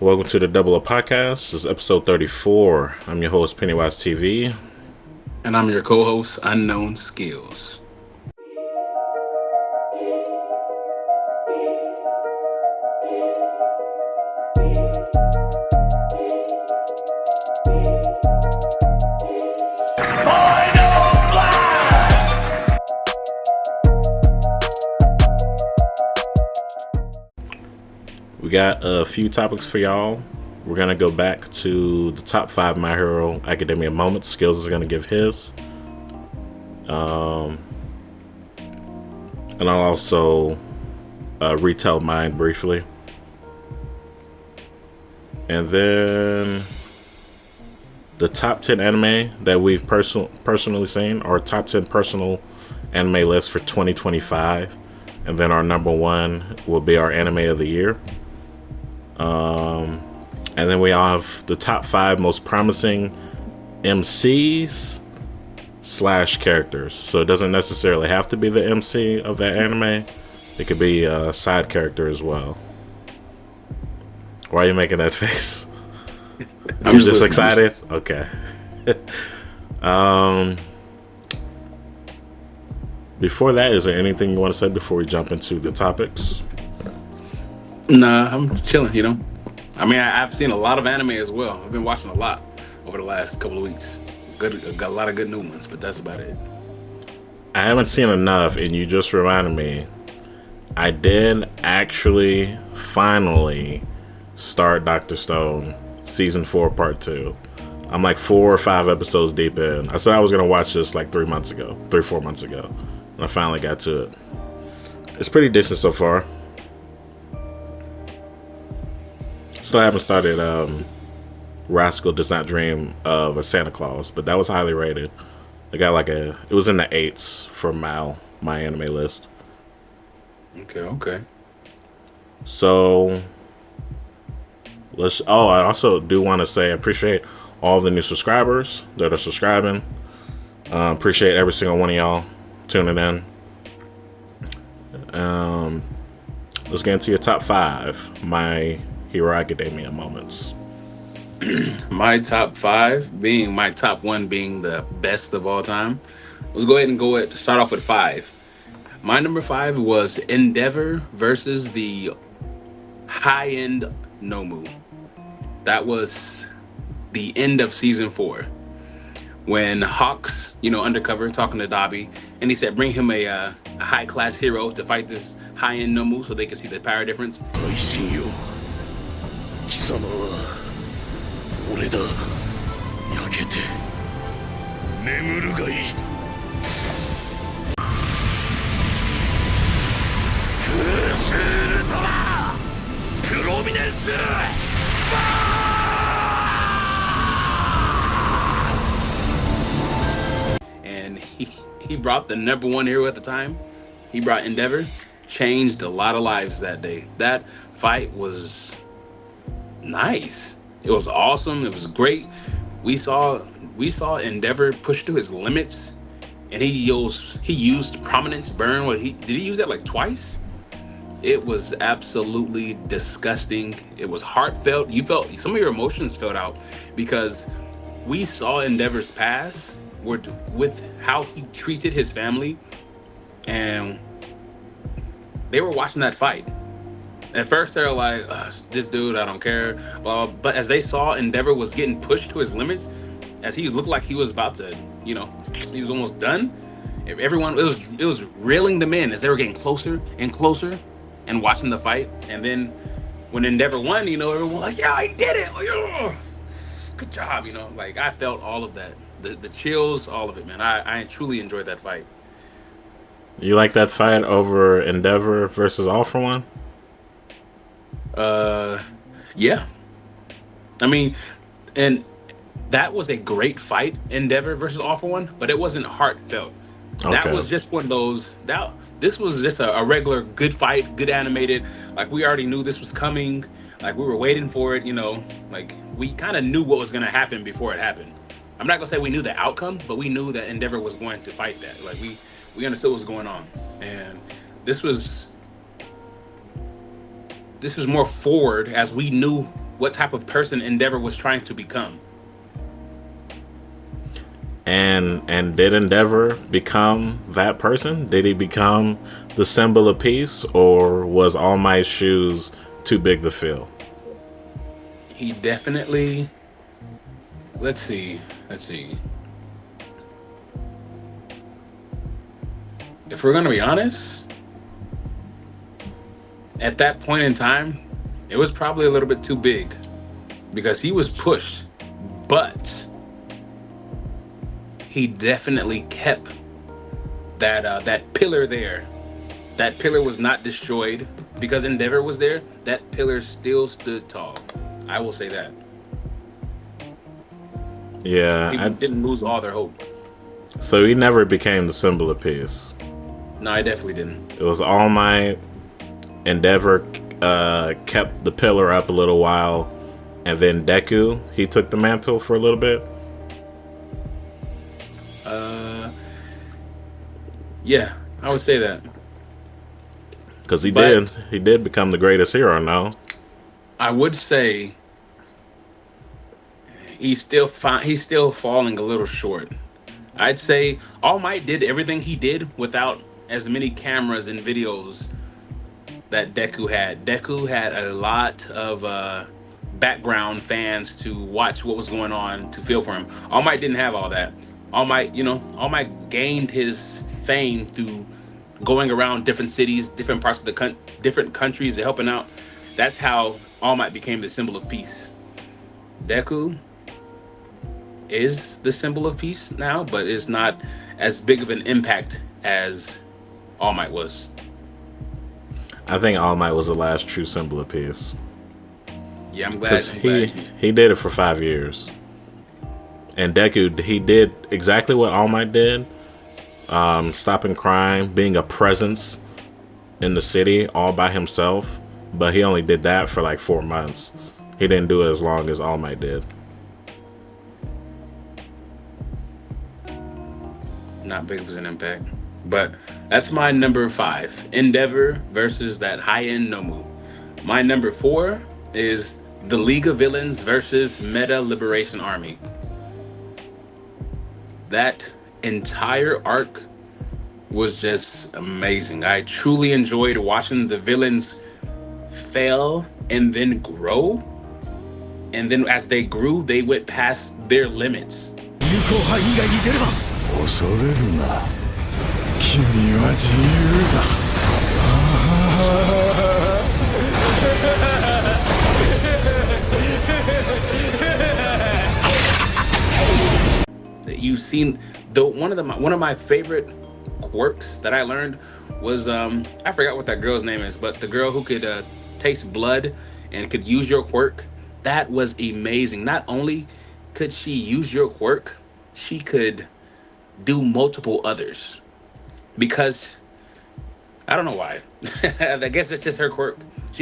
Welcome to the Double Up Podcast. This is episode 34. I'm your host, Pennywise TV. And I'm your co-host, Unknown Skillz. We got a few topics for y'all. We're going to go back to the top 5 My Hero Academia moments. Skillz is going to give his. And I'll also retell mine briefly. And then the top 10 anime that we've personally seen, our top 10 personal anime list for 2025. And then our number 1 will be our anime of the year. And then we have the top 5 most promising MCs / characters. So it doesn't necessarily have to be the MC of that anime. It could be a side character as well. Why are you making that face? I'm just excited? Okay. Before that, is there anything you want to say before we jump into the topics? Nah, I'm chilling, I mean, I've seen a lot of anime as well. I've been watching a lot over the last couple of weeks. Got a lot of good new ones, but that's about it. I haven't seen enough, and you just reminded me. I did actually finally start Dr. Stone season 4 part 2. I'm like 4 or 5 episodes deep in. I said I was going to watch this like 4 months ago. And I finally got to it. It's pretty decent so far. Still haven't started Rascal Does Not Dream of a Santa Claus, but that was highly rated. I got it was in the 8s for my anime list. Okay. So I also do want to say I appreciate all the new subscribers that are subscribing. Appreciate every single one of y'all tuning in. Let's get into your top 5 My Hero Academia moments. My top 5 being my top 1 being the best of all time. Let's go ahead and start off with 5. My number 5 was Endeavor versus the high-end Nomu. That was the end of season 4 when Hawks, undercover talking to Dabi, and he said bring him a high-class hero to fight this high-end Nomu so they can see the power difference. 貴様は俺だ。焼けて眠るがいい。プースウルトラプロミネンスバーン And he brought the number 1 hero at the time. He brought Endeavor. Changed a lot of lives that day. That fight was nice. It was awesome. It was great. We saw Endeavor push to his limits, and he used Prominence Burn. Did he use that like twice? It was absolutely disgusting. It was heartfelt. You felt some of your emotions felt out because we saw Endeavor's past with how he treated his family, and they were watching that fight. At first, they were like, this dude, I don't care. But as they saw Endeavor was getting pushed to his limits, as he looked like he was about to, he was almost done. Everyone, it was reeling them in as they were getting closer and closer and watching the fight. And then when Endeavor won, everyone was like, yeah, he did it. Like, oh, good job, I felt all of that. The chills, all of it, man. I truly enjoyed that fight. You like that fight over Endeavor versus All For One? Yeah. I mean, and that was a great fight, Endeavor versus All For One, but it wasn't heartfelt. Okay. That was just one of those. This was just a regular good fight, good animated. Like we already knew this was coming. Like we were waiting for it. Like we kind of knew what was gonna happen before it happened. I'm not gonna say we knew the outcome, but we knew that Endeavor was going to fight that. Like we understood what was going on, and this was more forward as we knew what type of person Endeavor was trying to become. And did Endeavor become that person? Did he become the symbol of peace, or was All Might's shoes too big to fill? He definitely. Let's see. If we're gonna be honest, at that point in time, it was probably a little bit too big because he was pushed, but he definitely kept that pillar there. That pillar was not destroyed because Endeavor was there. That pillar still stood tall. I will say that. Yeah, People didn't lose all their hope. So he never became the symbol of peace. No, I definitely didn't. It was All Might. Endeavor kept the pillar up a little while, and then Deku, he took the mantle for a little bit. Yeah, I would say that. Because he did become the greatest hero now. I would say he's still falling a little short. I'd say All Might did everything he did without as many cameras and videos that Deku had. Deku had a lot of background fans to watch what was going on, to feel for him. All Might didn't have all that. All Might gained his fame through going around different cities, different parts of the different countries, and helping out. That's how All Might became the symbol of peace. Deku is the symbol of peace now, but is not as big of an impact as All Might was. I think All Might was the last true symbol of peace. Yeah, I'm glad. He did it for 5 years. And Deku, he did exactly what All Might did. Stopping crime, being a presence in the city all by himself. But he only did that for like 4 months. He didn't do it as long as All Might did. Not big of an impact. But that's my number 5. Endeavor versus that high-end Nomu. My number 4 is the League of Villains versus Meta Liberation Army. That entire arc was just amazing. I truly enjoyed watching the villains fail and then grow. And then as they grew, they went past their limits. 恐れるな君は自由だ You've seen one of my favorite quirks that I learned was I forgot what that girl's name is, but the girl who could taste blood and could use your quirk. That was amazing. Not only could she use your quirk, she could do multiple others, because I don't know why. I guess it's just her quirk.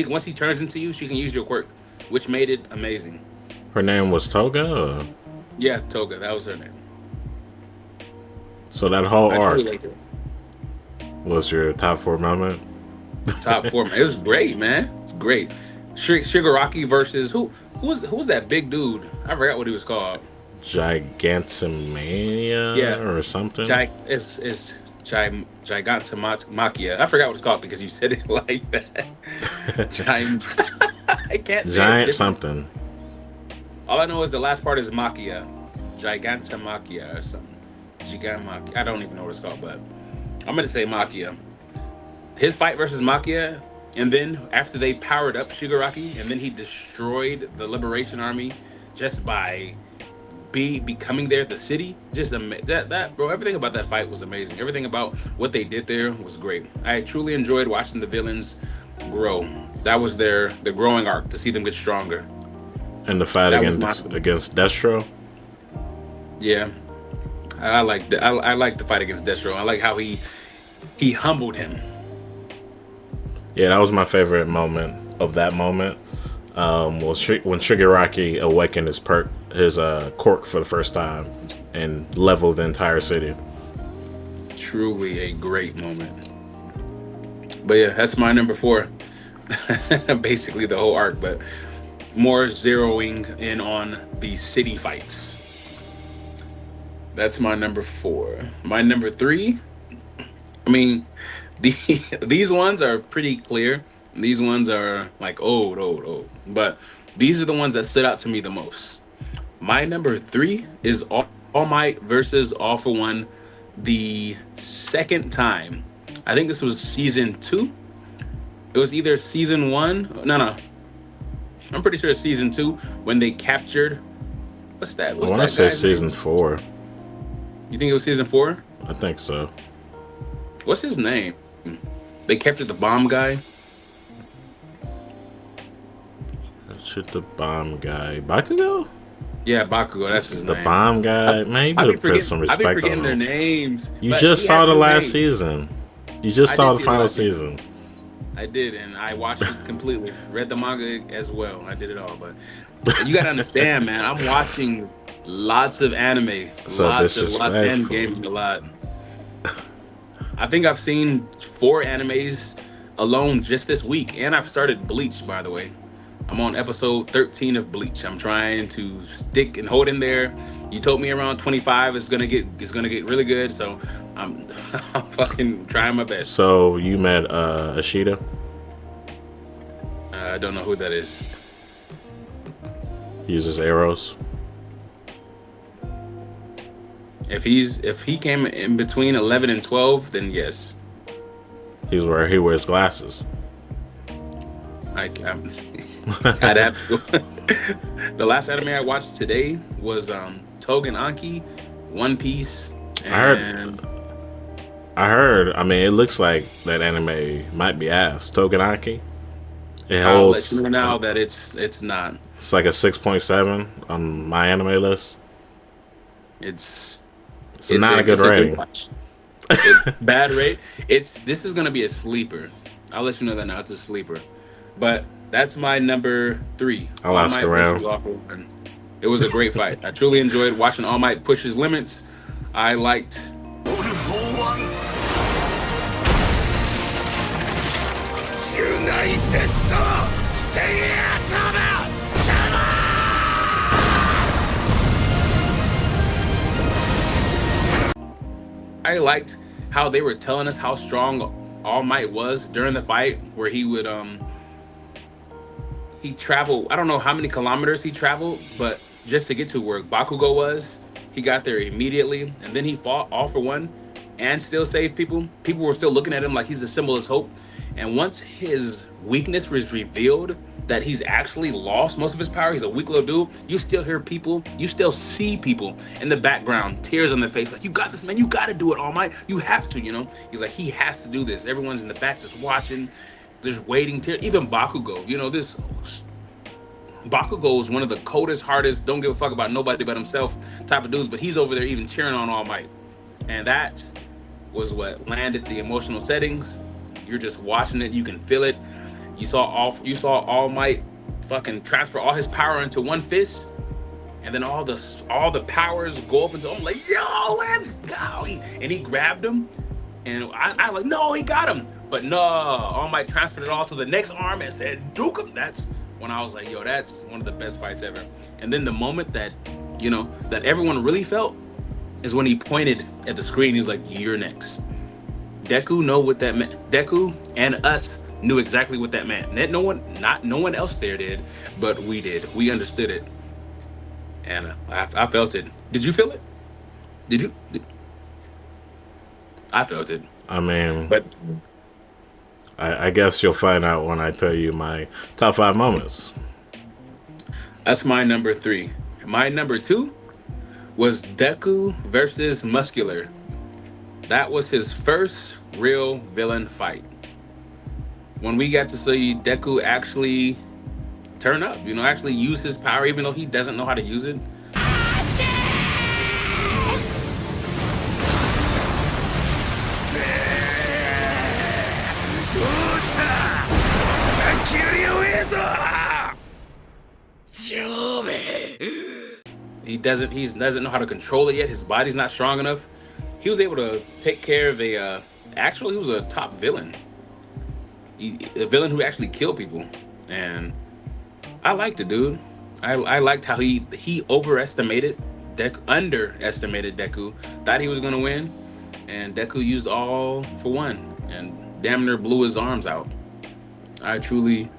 Once he turns into you, she can use your quirk, which made it amazing. Her name was Toga? Or? Yeah, Toga. That was her name. So that whole arc really liked it. Was your top 4 moment? Top 4. It was great, man. It's great. Shigaraki versus who was that big dude? I forgot what he was called. Gigantomania or something. It's Gigantomachia. I forgot what it's called because you said it like that. I can't say Giant something. All I know is the last part is Machia. Gigantomachia or something. Gigantomachia. I don't even know what it's called, but I'm going to say Machia. His fight versus Machia, and then after they powered up Shigaraki, and then he destroyed the Liberation Army just by becoming there, the city. Just that bro, everything about that fight was amazing. Everything about what they did there was great. I truly enjoyed watching the villains grow. That was the growing arc, to see them get stronger. And the fight against Destro. Yeah, I like the fight against Destro. I like how he humbled him. Yeah, that was my favorite moment of that moment. Was when Shigaraki awakened his quirk for the first time and leveled the entire city. Truly a great moment. But yeah, that's my number 4. Basically the whole arc. But more zeroing in on the city fights. That's my number 4. My number 3, I mean, the, these ones are pretty clear. These ones are like old. But these are the ones that stood out to me the most. My number 3 is All Might versus All for One, the second time. I think this was season 2. It was either season 1. No. I'm pretty sure it's season 2 when they captured. What's that? I want to say season 4. You think it was season 4? I think so. What's his name? They captured the bomb guy. Shoot the bomb guy. Bakugo? Yeah, Bakugo. That's his name. The bomb guy. Man, you better put some respect on him. I be forgetting their names. You just saw the last season. You just saw the final season. I did, and I watched it completely. Read the manga as well. I did it all, but you gotta understand, man. I'm watching lots of anime, lots of anime, a lot. I think I've seen 4 animes alone just this week, and I've started Bleach, by the way. I'm on episode 13 of Bleach. I'm trying to stick and hold in there. You told me around 25 it's gonna get really good, so I'm fucking trying my best. So you met Ashita? I don't know who that is. He uses arrows. If he came in between 11 and 12, then yes. He wears glasses. I'd have to. The last anime I watched today was Togen Anki, One Piece, and I heard. I mean, it looks like that anime might be ass. Togen Anki. I'll let you know now that it's not. It's like a 6.7 on my anime list. It's not a good rating. Bad rate. This is gonna be a sleeper. I'll let you know that now. It's a sleeper. But that's my number 3. I'll ask around. It was a great fight. I truly enjoyed watching All Might push his limits. I liked. I liked how they were telling us how strong All Might was during the fight, where he would he traveled. I don't know how many kilometers he traveled, but just to get to where Bakugo was, he got there immediately, and then he fought All for One and still saved people. People were still looking at him like he's the symbol of hope. And once his weakness was revealed, that he's actually lost most of his power, he's a weak little dude, you still hear people, you still see people in the background, tears on their face, like, you got this, man, you got to do it, All Might, you have to, you know? He's like, he has to do this. Everyone's in the back just watching, just waiting, even Bakugo, you know, Bakugo is one of the coldest, hardest, don't give a fuck about nobody but himself type of dudes, but he's over there even cheering on All Might. And that was what landed the emotional settings. You're just watching it, you can feel it. You saw All Might fucking transfer all his power into one fist, and then all the powers go up into him, like, yo, let's go. And he grabbed him, and I like, no, he got him. But no, All Might transferred it all to the next arm and said, duke him. That's when I was like, yo, that's one of the best fights ever. And then the moment that, you know, that everyone really felt is when he pointed at the screen. He was like, you're next. Deku know what that meant. Deku and us knew exactly what that meant. No one else there did, but we did. We understood it, and I felt it. Did you feel it? Did you? I felt it. I mean, but I guess you'll find out when I tell you my top 5 moments. That's my number 3. My number 2 was Deku versus Muscular. That was his first real villain fight. When we got to see Deku actually turn up, you know, actually use his power, even though he doesn't know how to use it. He doesn't know how to control it yet. His body's not strong enough. He was able to take care of he was a top villain. A villain who actually killed people. And I liked it, dude. I liked how he underestimated Deku. Thought he was gonna win, and Deku used all for one, and damn near blew his arms out. I truly,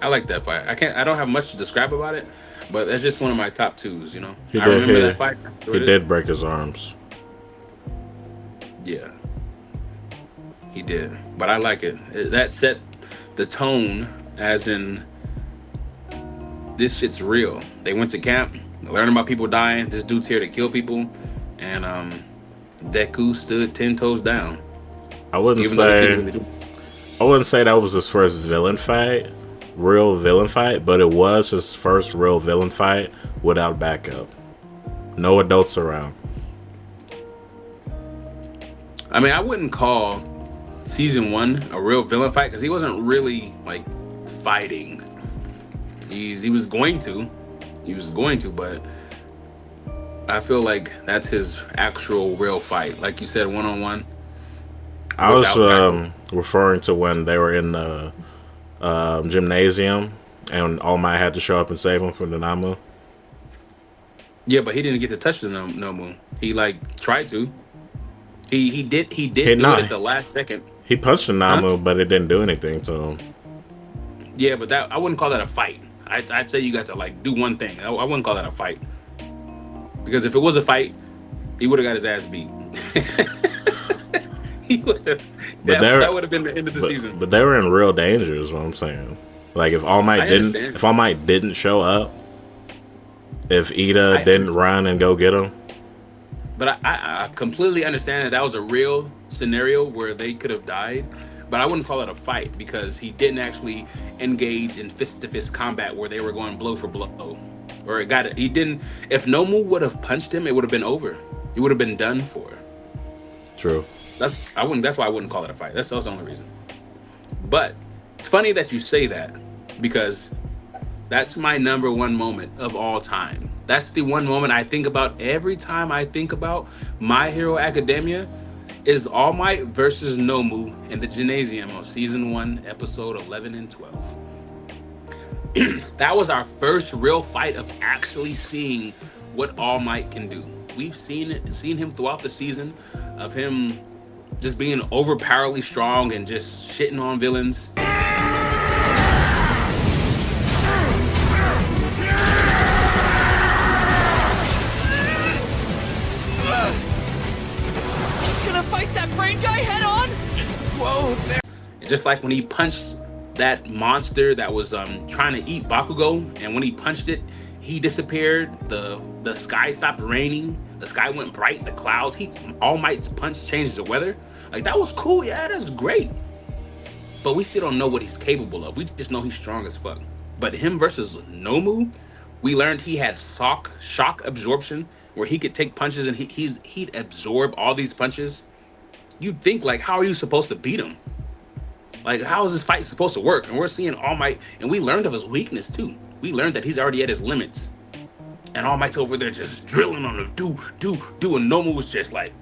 I like that fight. I don't have much to describe about it, but that's just one of my top twos. You know, He I did. remember that fight. I He enjoyed it. did break his arms. Yeah, he did. But I like it. That set the tone, as in this shit's real. They went to camp, learned about people dying. This dude's here to kill people, and Deku stood 10 toes down, I wouldn't even though he say. couldn't really do. I wouldn't say that was his first villain fight, real villain fight, but it was his first real villain fight without backup. No adults around. I mean, I wouldn't call season 1 a real villain fight because he wasn't really like fighting. He was going to, but I feel like that's his actual real fight. Like you said, 1-on-1. I was Without referring to when they were in the gymnasium and All Might had to show up and save him from the Namu. Yeah, but he didn't get to touch the Nomu. He like tried to. He did He do not. it at the last second. He punched the Huh? Namu, but it didn't do anything to him. Yeah, but that I wouldn't call that a fight. I'd say you got to like do one thing. I wouldn't call that a fight, because if it was a fight, he would have got his ass beat. He would have. But That would have been the end of the season. But they were in real danger, is what I'm saying. Like if All Might I didn't, understand. if All Might didn't show up, if Ida I didn't understand. run and go get him, But I completely understand that was a real scenario where they could have died. But I wouldn't call it a fight because he didn't actually engage in fist-to-fist combat where they were going blow for blow. Or it got it. He didn't. If Nomu would have punched him, it would have been over. He would have been done for. true. That's why I wouldn't call it a fight. That's the only reason. But it's funny that you say that because that's my number one moment of all time. That's the one moment I think about every time I think about My Hero Academia is All Might versus Nomu in the gymnasium of season 1, episode 11 and 12. That was our first real fight of actually seeing what All Might can do. We've seen him throughout the season of him just being overpoweringly strong and just shitting on villains. He's gonna fight that brain guy head on? Whoa there. And just like when he punched that monster that was trying to eat Bakugo, and when he punched it, he disappeared. The sky stopped raining. The sky went bright. The clouds. All Might's punch changed the weather. Like that was cool. Yeah, that's great. But we still don't know what he's capable of. We just know he's strong as fuck. But him versus Nomu, we learned he had shock absorption, where he could take punches and he'd absorb all these punches. You'd think like, how are you supposed to beat him? Like, how is this fight supposed to work? And we're seeing All Might, and we learned of his weakness too. We learned that he's already at his limits. And All Might's over there just drilling on him, do, and Nomu was just like,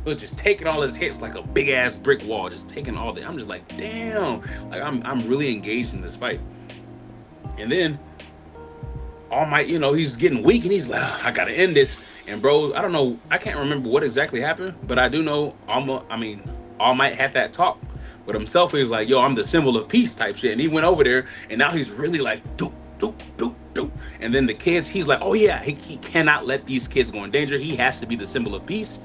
was just taking all his hits like a big ass brick wall, just taking all the. I'm just like, damn, like I'm really engaged in this fight. And then All Might, he's getting weak, and he's like, I gotta end this. And bro, I don't know, I can't remember what exactly happened, but I do know All Might had that talk with himself. He was like, yo, I'm the symbol of peace type shit. And he went over there, and now he's really like, do. And then the kids, he's like, oh yeah, he cannot let these kids go in danger. He has to be the symbol of peace.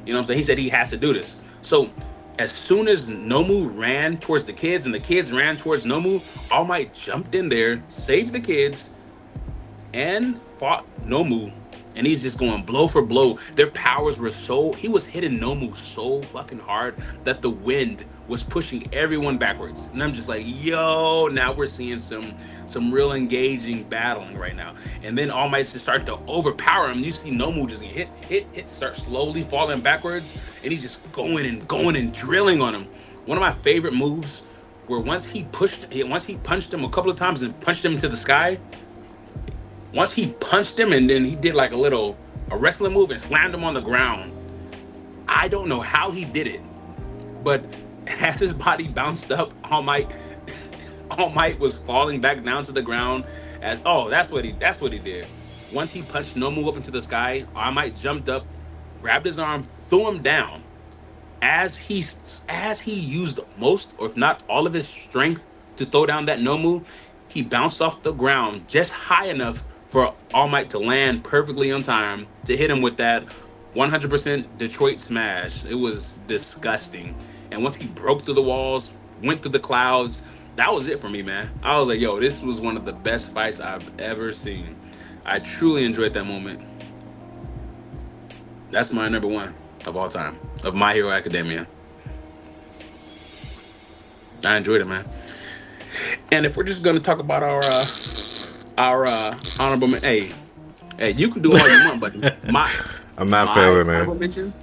You know what I'm saying? He said he has to do this. So as soon as Nomu ran towards the kids and the kids ran towards Nomu, All Might jumped in there, saved the kids, and fought Nomu. And he's just going blow for blow. Their powers were he was hitting Nomu so fucking hard that the wind was pushing everyone backwards. And I'm just like, yo, now we're seeing some real engaging battling right now. And then All Might's just starting to overpower him. You see Nomu just get hit, start slowly falling backwards. And he's just going and drilling on him. One of my favorite moves where once he punched him a couple of times and punched him into the sky. Once he punched him and then he did like a wrestling move and slammed him on the ground. I don't know how he did it, but as his body bounced up, All Might was falling back down to the ground, That's what he did. Once he punched Nomu up into the sky, All Might jumped up, grabbed his arm, threw him down. As he used most, or if not all of his strength to throw down that Nomu, he bounced off the ground just high enough for All Might to land perfectly on time to hit him with that 100% Detroit smash. It was disgusting. And once he broke through the walls, went through the clouds, that was it for me, man. I was like, yo, this was one of the best fights I've ever seen. I truly enjoyed that moment. That's my number one of all time of My Hero Academia. I enjoyed it, man. And if we're just gonna talk about our honorable hey, you can do all you want, but I'm not feeling honorable it. mention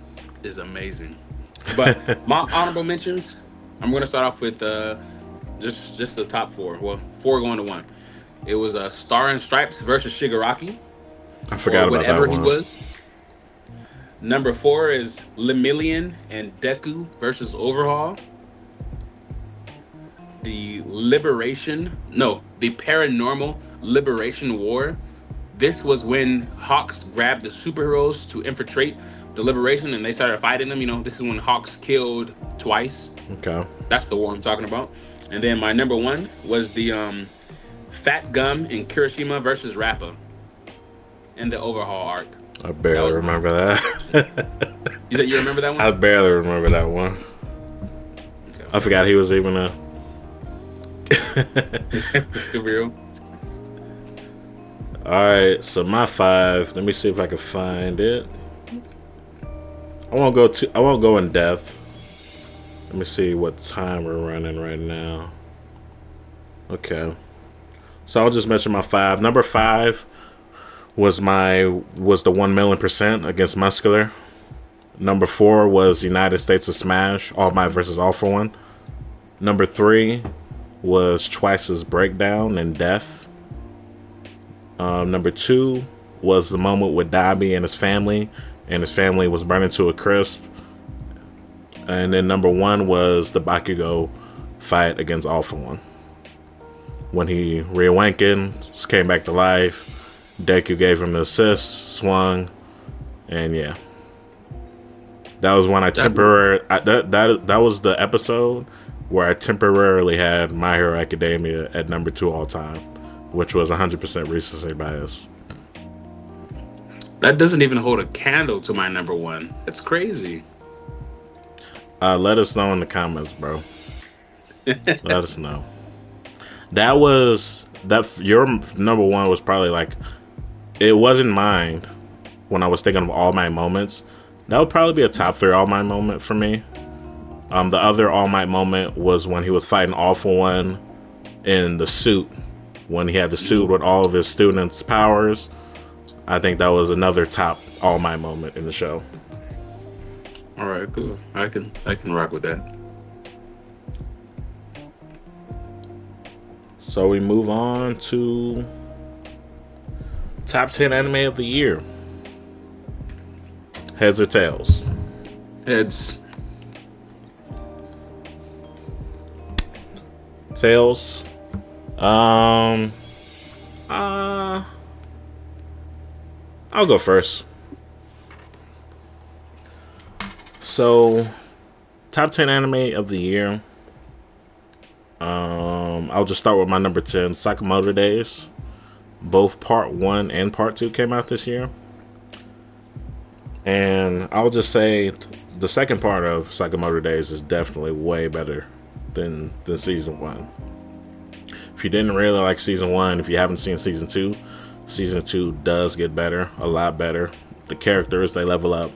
is amazing. But my honorable mentions, I'm gonna start off with just the top four. Well, four going to one. It was Star and Stripes versus Shigaraki. I forgot about that whatever one. he was. Number 4 is Lemillion and Deku versus Overhaul. The Paranormal Liberation War. This was when Hawks grabbed the superheroes to infiltrate the Liberation and they started fighting them. You know, this is when Hawks killed twice. Okay. That's the war I'm talking about. And then my number 1 was the Fat Gum and Kirishima versus Rappa in the Overhaul arc. I barely remember that. You said you remember that one? I barely remember that one. Okay. I forgot he was even a superhero. All right, so my 5. Let me see if I can find it. I won't go in depth. Let me see what time we're running right now. Okay, so I'll just mention my 5. Number 5 was the 1,000,000% against Muscular. Number 4 was United States of Smash, All Might versus All for One. Number 3 was Twice's Breakdown and Death. Number 2 was the moment with Dabi and his family was burning to a crisp. And then number 1 was the Bakugo fight against All for One. When he reawakened, came back to life, Deku gave him the assist, swung, and yeah. That was when I that was the episode where I temporarily had My Hero Academia at number 2 all time, which was 100% recency bias. That doesn't even hold a candle to my number 1. That's crazy. Let us know in the comments, bro. Let us know. Your number 1 was probably like, it wasn't mine when I was thinking of All Might moments. That would probably be a top 3 All Might moment for me. The other All Might moment was when he was fighting All for One in the suit. When he had the suit with all of his students' powers. I think that was another top All Might moment in the show. All right, cool. I can rock with that. So we move on to top 10 anime of the year. Heads or tails? Heads. Tails. I'll go first. So, top 10 anime of the year. I'll just start with my number 10, Sakamoto Days. Both part 1 and part 2 came out this year. And I'll just say the second part of Sakamoto Days is definitely way better than season 1. If you didn't really like season 1, if you haven't seen season 2 does get better, a lot better. The characters, they level up.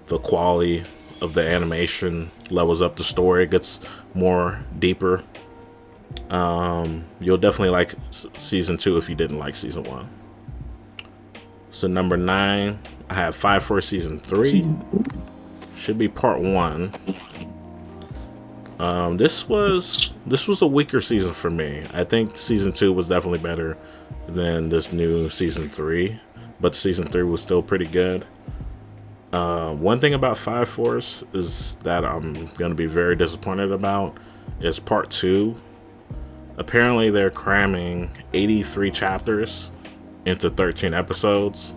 The quality of the animation levels up. The story gets more deeper. You'll definitely like season 2 if you didn't like season 1. So number 9, I have 5 for season 3. Should be part 1. This was a weaker season for me. I think season 2 was definitely better than this new season 3, but season 3 was still pretty good. One thing about 5 Force is that I'm going to be very disappointed about is part 2. apparently they're cramming 83 chapters into 13 episodes.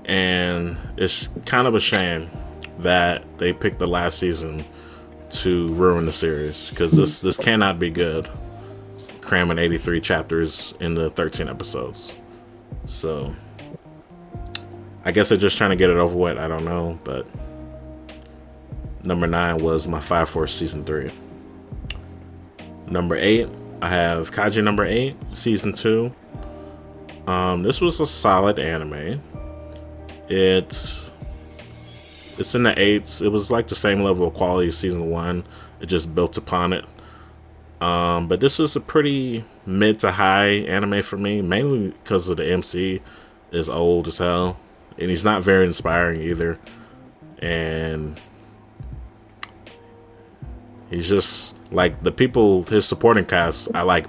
And it's kind of a shame that they picked the last season to ruin the series, because this cannot be good, cramming 83 chapters into 13 episodes. So I guess they're just trying to get it over with. I don't know. But number 9 was my Fire Force season 3. Number 8, I have Kaiji number 8 season 2. This was a solid anime. It's in the 8s. It was like the same level of quality as season 1. It just built upon it. But this was a pretty mid to high anime for me, mainly because of the MC is old as hell, and he's not very inspiring either. And he's just like the people, his supporting cast, I like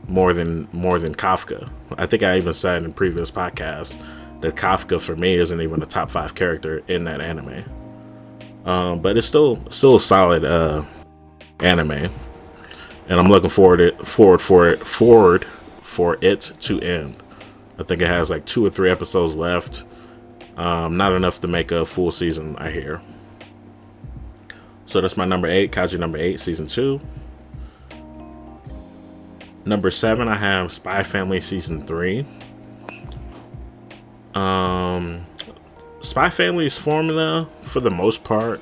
more than Kafka. I think I even said in previous podcasts that Kafka for me isn't even a top 5 character in that anime. But it's still a solid anime, and I'm looking forward for it to end. I think it has like 2 or 3 episodes left. Not enough to make a full season, I hear. So that's my number 8, Kaiji number 8, season 2. Number 7, I have Spy Family season 3. Spy Family's formula, for the most part,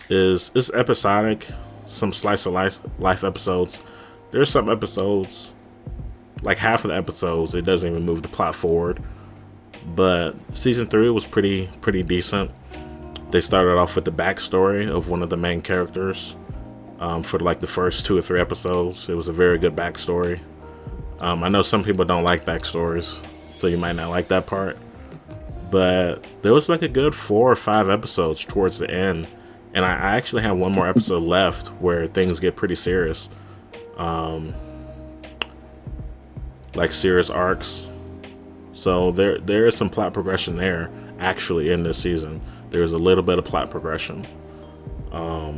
is episodic. Some slice of life episodes. There's some episodes, like half of the episodes, it doesn't even move the plot forward. But season 3 was pretty decent. They started off with the backstory of one of the main characters. For like the first 2 or 3 episodes, it was a very good backstory. I know some people don't like backstories, so you might not like that part. But there was like a good 4 or 5 episodes towards the end, and I actually have one more episode left where things get pretty serious, like serious arcs. So there is some plot progression there actually in this season. There's a little bit of plot progression.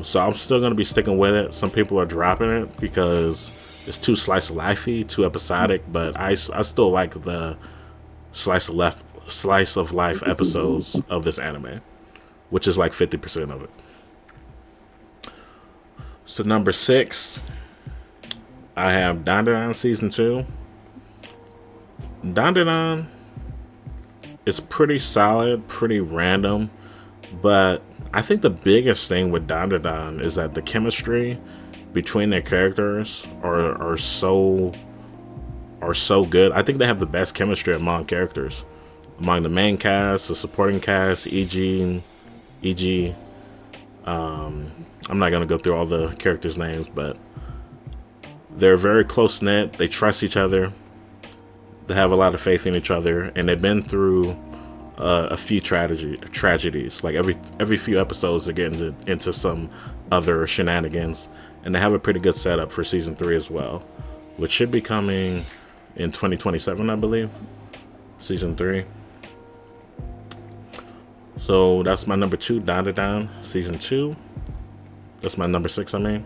So I'm still going to be sticking with it. Some people are dropping it because it's too slice of lifey, too episodic, but I still like the slice of life episodes of this anime, which is like 50% of it. So number 6, I have Dandadan season 2. Dandadan is pretty solid, pretty random, but I think the biggest thing with Dandadan is that the chemistry between their characters are so good. I think they have the best chemistry among characters, among the main cast, the supporting cast, e.g. I'm not going to go through all the characters' names, but they're very close-knit. They trust each other. They have a lot of faith in each other, and they've been through a few tragedies. Like every few episodes, they get into some other shenanigans, and they have a pretty good setup for season 3 as well, which should be coming in 2027, I believe. Season 3. So that's my number 2, Dandadan season 2. That's my number 6, I mean.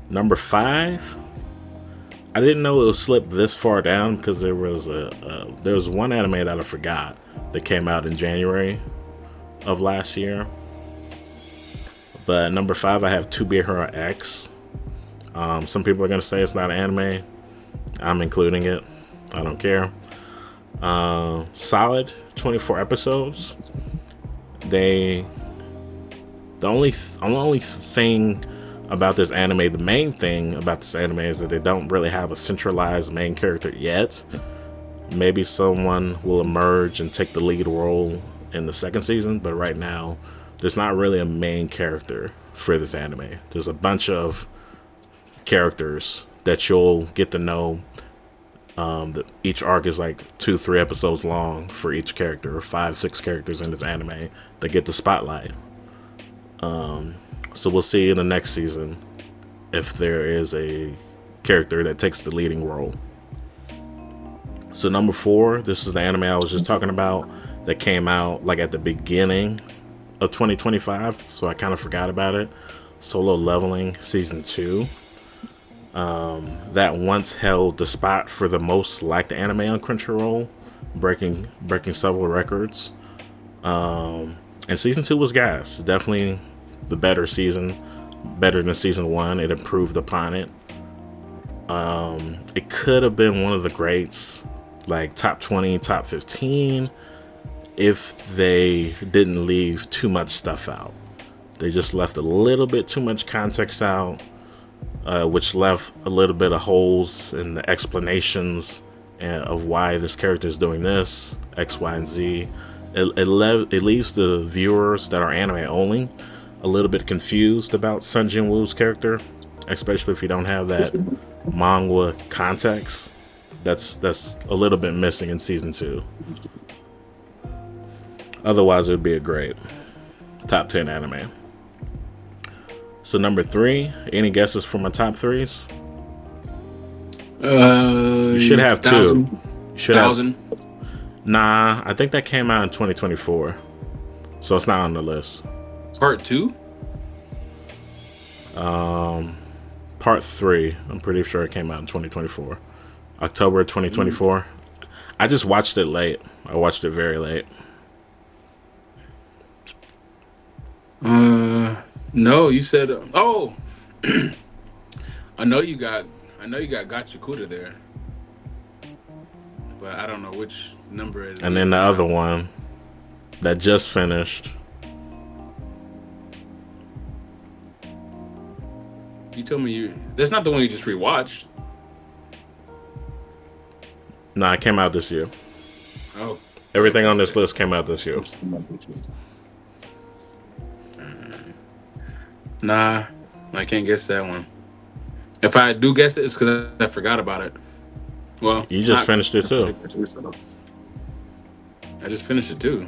Number 5, I didn't know it would slip this far down because there was one anime that I forgot that came out in January of last year. But number 5, I have To Be Hero X. Some people are gonna say it's not an anime. I'm including it. I don't care. Solid 24 episodes. The only thing about this anime, the main thing about this anime, is that they don't really have a centralized main character yet. Maybe someone will emerge and take the lead role in the second season, but right now there's not really a main character for this anime. There's a bunch of characters that you'll get to know. Each arc is like 2-3 episodes long for each character, or 5-6 characters in this anime that get the spotlight. So we'll see in the next season if there is a character that takes the leading role. So number 4, this is the anime I was just talking about that came out like at the beginning of 2025, so I kind of forgot about it. Solo Leveling season 2. that once held the spot for the most liked anime on Crunchyroll, breaking several records. And season 2 was gas. Definitely the better season, better than season 1. It improved upon it. It could have been one of the greats, like top 20, top 15, if they didn't leave too much stuff out. They just left a little bit too much context out, which left a little bit of holes in the explanations of why this character is doing this, X, Y, and Z. It leaves the viewers that are anime only a little bit confused about Sun Jin-woo's character, especially if you don't have that manga context. That's a little bit missing in season 2. Otherwise, it would be a great top 10 anime. So number 3, any guesses for my top 3s? You should have 2. You should 1,000. Nah, I think that came out in 2024, so it's not on the list. Part 2? Part 3, I'm pretty sure it came out in 2024. October 2024. I just watched it late. I watched it very late. No, you said I know you got Gachakuta there, but I don't know which number it is. And then the other one that just finished. You told me that's not the one you just rewatched. Nah, it came out this year. Oh, Everything on this list came out this year. Nah, I can't guess that one. If I do guess it, it's because I forgot about it. Well, You just finished it too. I just finished it too.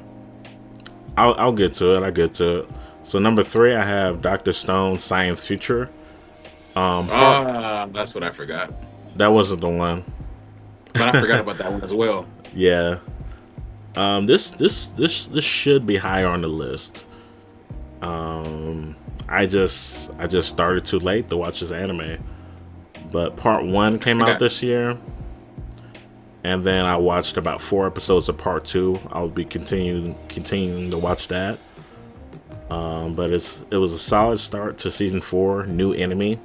I'll get to it. So number 3, I have Dr. Stone Science Future. That's what I forgot. That wasn't the one. But I forgot about that one as well. Yeah. This should be higher on the list. I just started too late to watch this anime, but part 1 came out this year, and then I watched about 4 episodes of part 2. I'll be continuing to watch that. But it was a solid start to season 4. New enemy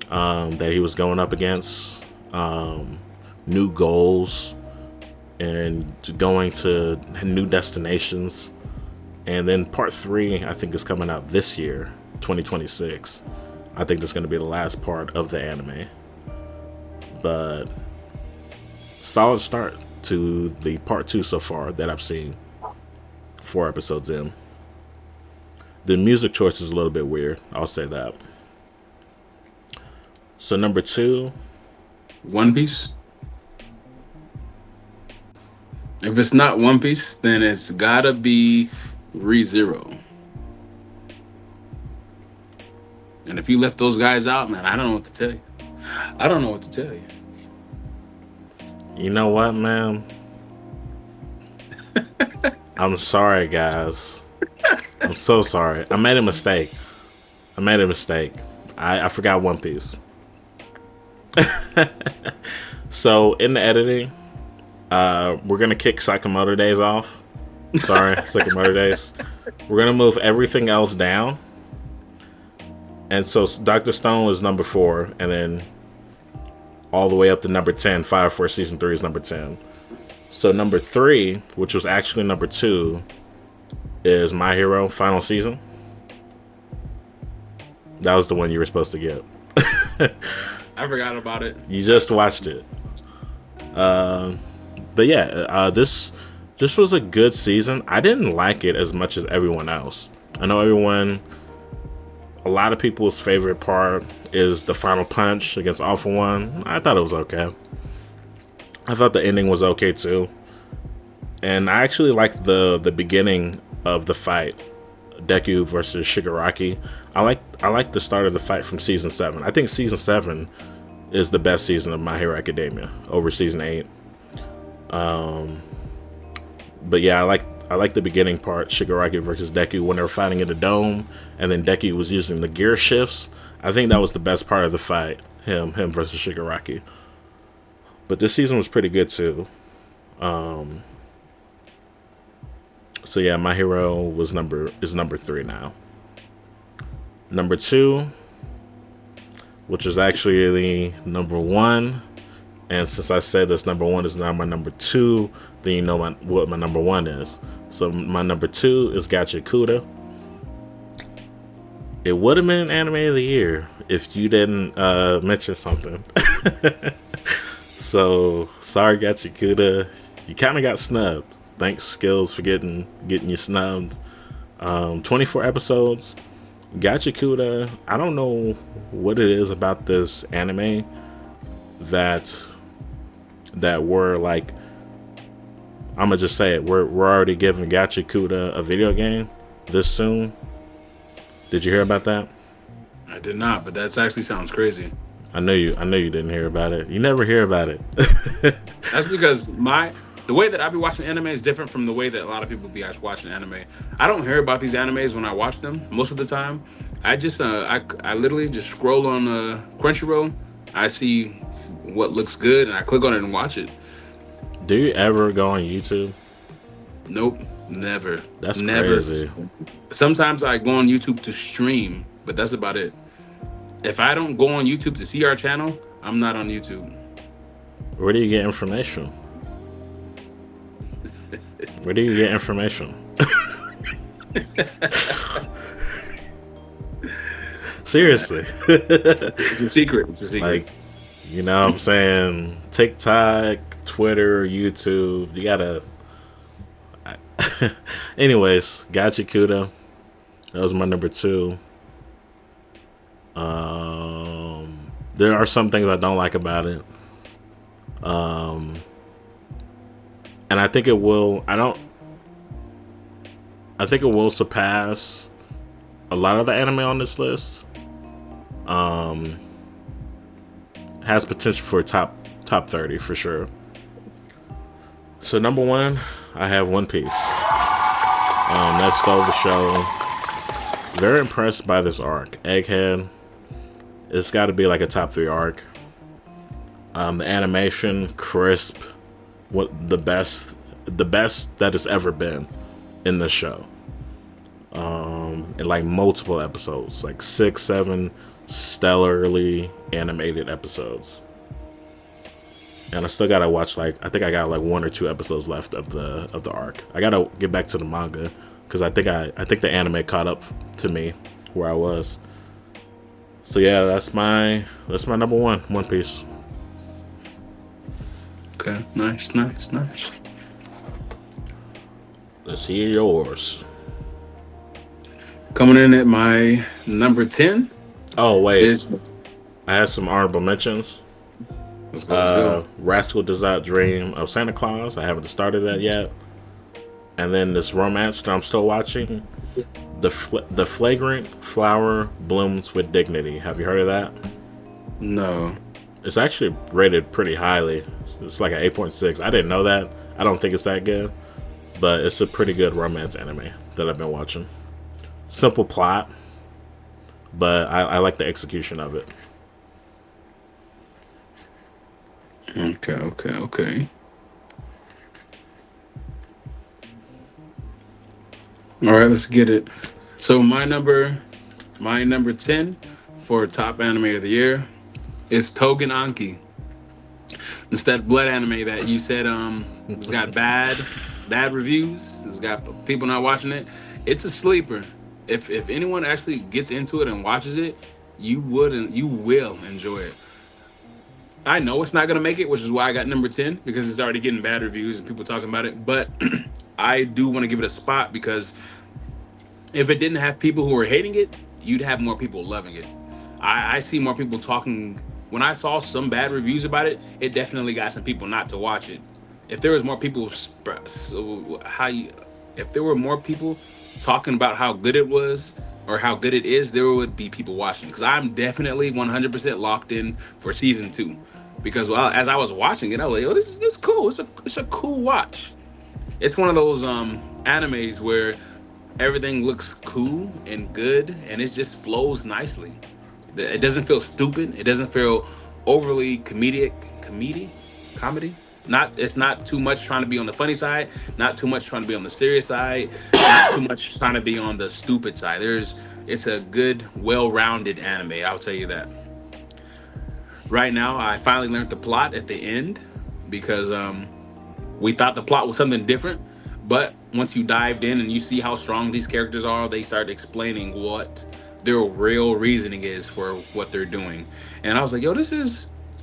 that he was going up against, new goals, and going to new destinations. And then part 3, I think, is coming out this year, 2026. I think that's going to be the last part of the anime. But solid start to the part 2 so far that I've seen. 4 episodes in. The music choice is a little bit weird. I'll say that. So number 2. One Piece? If it's not One Piece, then it's gotta be ReZero. And if you left those guys out, man, I don't know what to tell you. You know what, man? I'm sorry, guys. I'm so sorry. I made a mistake. I forgot One Piece. So in the editing, we're gonna kick Sakamoto Days off. Sorry, Sakamoto Days. We're gonna move everything else down, and so Dr. Stone is number 4, and then all the way up to number 10. Fire Force season 3 is number 10. So number 3, which was actually number 2, is My Hero final season. That was the one you were supposed to get. I forgot about it. You just watched it. But yeah, this was a good season. I didn't like it as much as everyone else. I know a lot of people's favorite part is the final punch against Alpha One. I thought it was okay. I thought the ending was okay too. And I actually liked the beginning of the fight, Deku versus Shigaraki. I like the start of the fight from season 7. I think season 7 is the best season of My Hero Academia over season 8. But yeah, I like the beginning part, Shigaraki versus Deku, when they were fighting in the dome, and then Deku was using the gear shifts. I think that was the best part of the fight, him versus Shigaraki. But this season was pretty good too. So yeah, My Hero is number 3 now. Number 2, which is actually the number 1, and since I said this number 1 is now my number 2, then you know what my number 1 is. So my number 2 is Gachakuda. It would have been Anime of the Year if you didn't mention something. So sorry, Gachakuda, you kind of got snubbed. Thanks, Skillz, for getting you snubbed. 24 episodes. Gachakuda, I don't know what it is about this anime that we're like, I'm gonna just say it, we're already giving Gachakuda a video game this soon. Did you hear about that? I did not, but that actually sounds crazy. I know you didn't hear about it. You never hear about it. That's because the way that I be watching anime is different from the way that a lot of people be watching anime. I don't hear about these animes when I watch them. Most of the time, I just I literally just scroll on Crunchyroll. I see what looks good and I click on it and watch it. Do you ever go on YouTube? Nope, never. That's never. crazy. Sometimes I go on YouTube to stream, but that's about it. If I don't go on YouTube to see our channel, I'm not on YouTube. Where do you get information? Where do you get information? Seriously. It's a secret. It's a secret. Like, you know what I'm saying? TikTok, Twitter, YouTube. You gotta. Anyways, Gachakuda. That was my number 2. There are some things I don't like about it. And I think it will. I think it will surpass a lot of the anime on this list. Has potential for top 30 for sure. So number 1, I have One Piece. That stole the show. Very impressed by this arc. Egghead. It's got to be like a top 3 arc. The animation, crisp. What the best that has ever been in the show. In like multiple episodes, like 6, 7 stellarly animated episodes. And I still gotta watch, like, I think I got like 1 or 2 episodes left of the arc. I gotta get back to the manga because I think the anime caught up to me where I was. So yeah, that's my number 1, One Piece. Okay, nice. Let's hear yours. Coming in at my number 10. Oh wait, is I had some honorable mentions. let's go. Rascal Does Not Dream of Santa Claus. I haven't started that yet. And then this romance that I'm still watching, the Flagrant Flower Blooms with Dignity. Have you heard of that? No. It's actually rated pretty highly. It's like an 8.6. I didn't know that. I don't think it's that good, but it's a pretty good romance anime that I've been watching. Simple plot, but I like the execution of it. Okay. All right, let's get it. So my number 10 for top anime of the year is Togen Anki. It's that blood anime that you said it's got bad reviews. It's got people not watching it. It's a sleeper. If anyone actually gets into it and watches it, you will enjoy it. I know it's not gonna make it, which is why I got number 10, because it's already getting bad reviews and people talking about it. But I do want to give it a spot because if it didn't have people who were hating it, you'd have more people loving it. I see more people talking. When I saw some bad reviews about it, it definitely got some people not to watch it. If there was more people, if there were more people talking about how good it was or how good it is, there would be people watching. Because I'm definitely 100% locked in for season 2. Because as I was watching it, I was like, "Oh, this is cool. It's a cool watch." It's one of those animes where everything looks cool and good, and it just flows nicely. It doesn't feel stupid. It doesn't feel overly comedy. Not It's not too much trying to be on the funny side, not too much trying to be on the serious side, not too much trying to be on the stupid side. It's a good, well-rounded anime. I'll tell you that. Right now, I finally learned the plot at the end because we thought the plot was something different, but once you dived in and you see how strong these characters are, they started explaining what their real reasoning is for what they're doing. And I was like, yo,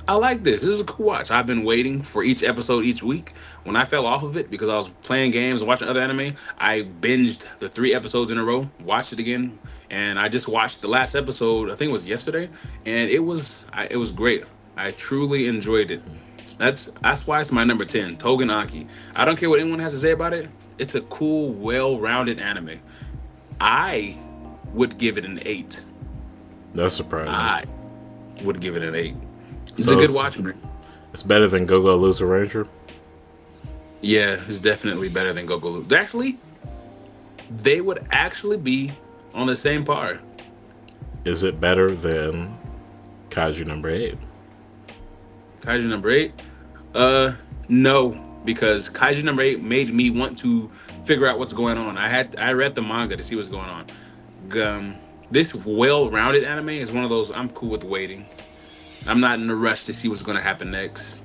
I like this. This is a cool watch. I've been waiting for each episode each week. When I fell off of it because I was playing games and watching other anime, I binged the 3 episodes in a row, watched it again, and I just watched the last episode. I think it was yesterday, and it was great. I truly enjoyed it. That's why it's my number 10, Togen Anki. I don't care what anyone has to say about it. It's a cool, well-rounded anime. I would give it an 8. That's surprising. I would give it an 8. It's So a good watch. It's better than Go-Go Loser Ranger? Yeah, it's definitely better than Goku Loop. Actually, they would actually be on the same par. Is it better than Kaiju number 8? Kaiju number 8? No, because Kaiju number 8 made me want to figure out what's going on. I read the manga to see what's going on. This well-rounded anime is one of those I'm cool with waiting. I'm not in a rush to see what's going to happen next.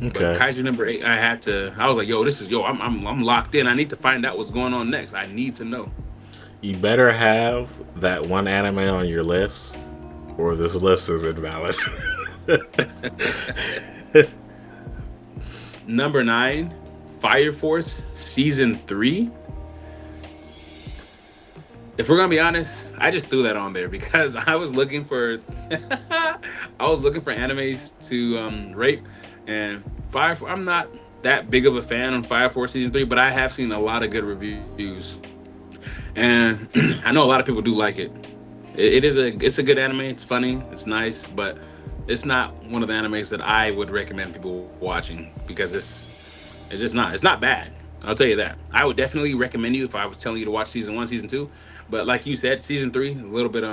Okay. But Kaiju number 8, I was like, I'm locked in. I need to find out what's going on next. I need to know. You better have that one anime on your list, or this list is invalid. Number 9, Fire Force Season 3. If we're gonna be honest, I just threw that on there because I was looking for animes to rate, and I'm not that big of a fan on Fire Force Season 3, but I have seen a lot of good reviews, and I know a lot of people do like it. It's a good anime. It's funny. It's nice, but it's not one of the animes that I would recommend people watching because it's not bad. I'll tell you that. I would definitely recommend you if I was telling you to watch Season 1, Season 2. But like you said, Season 3 a little bit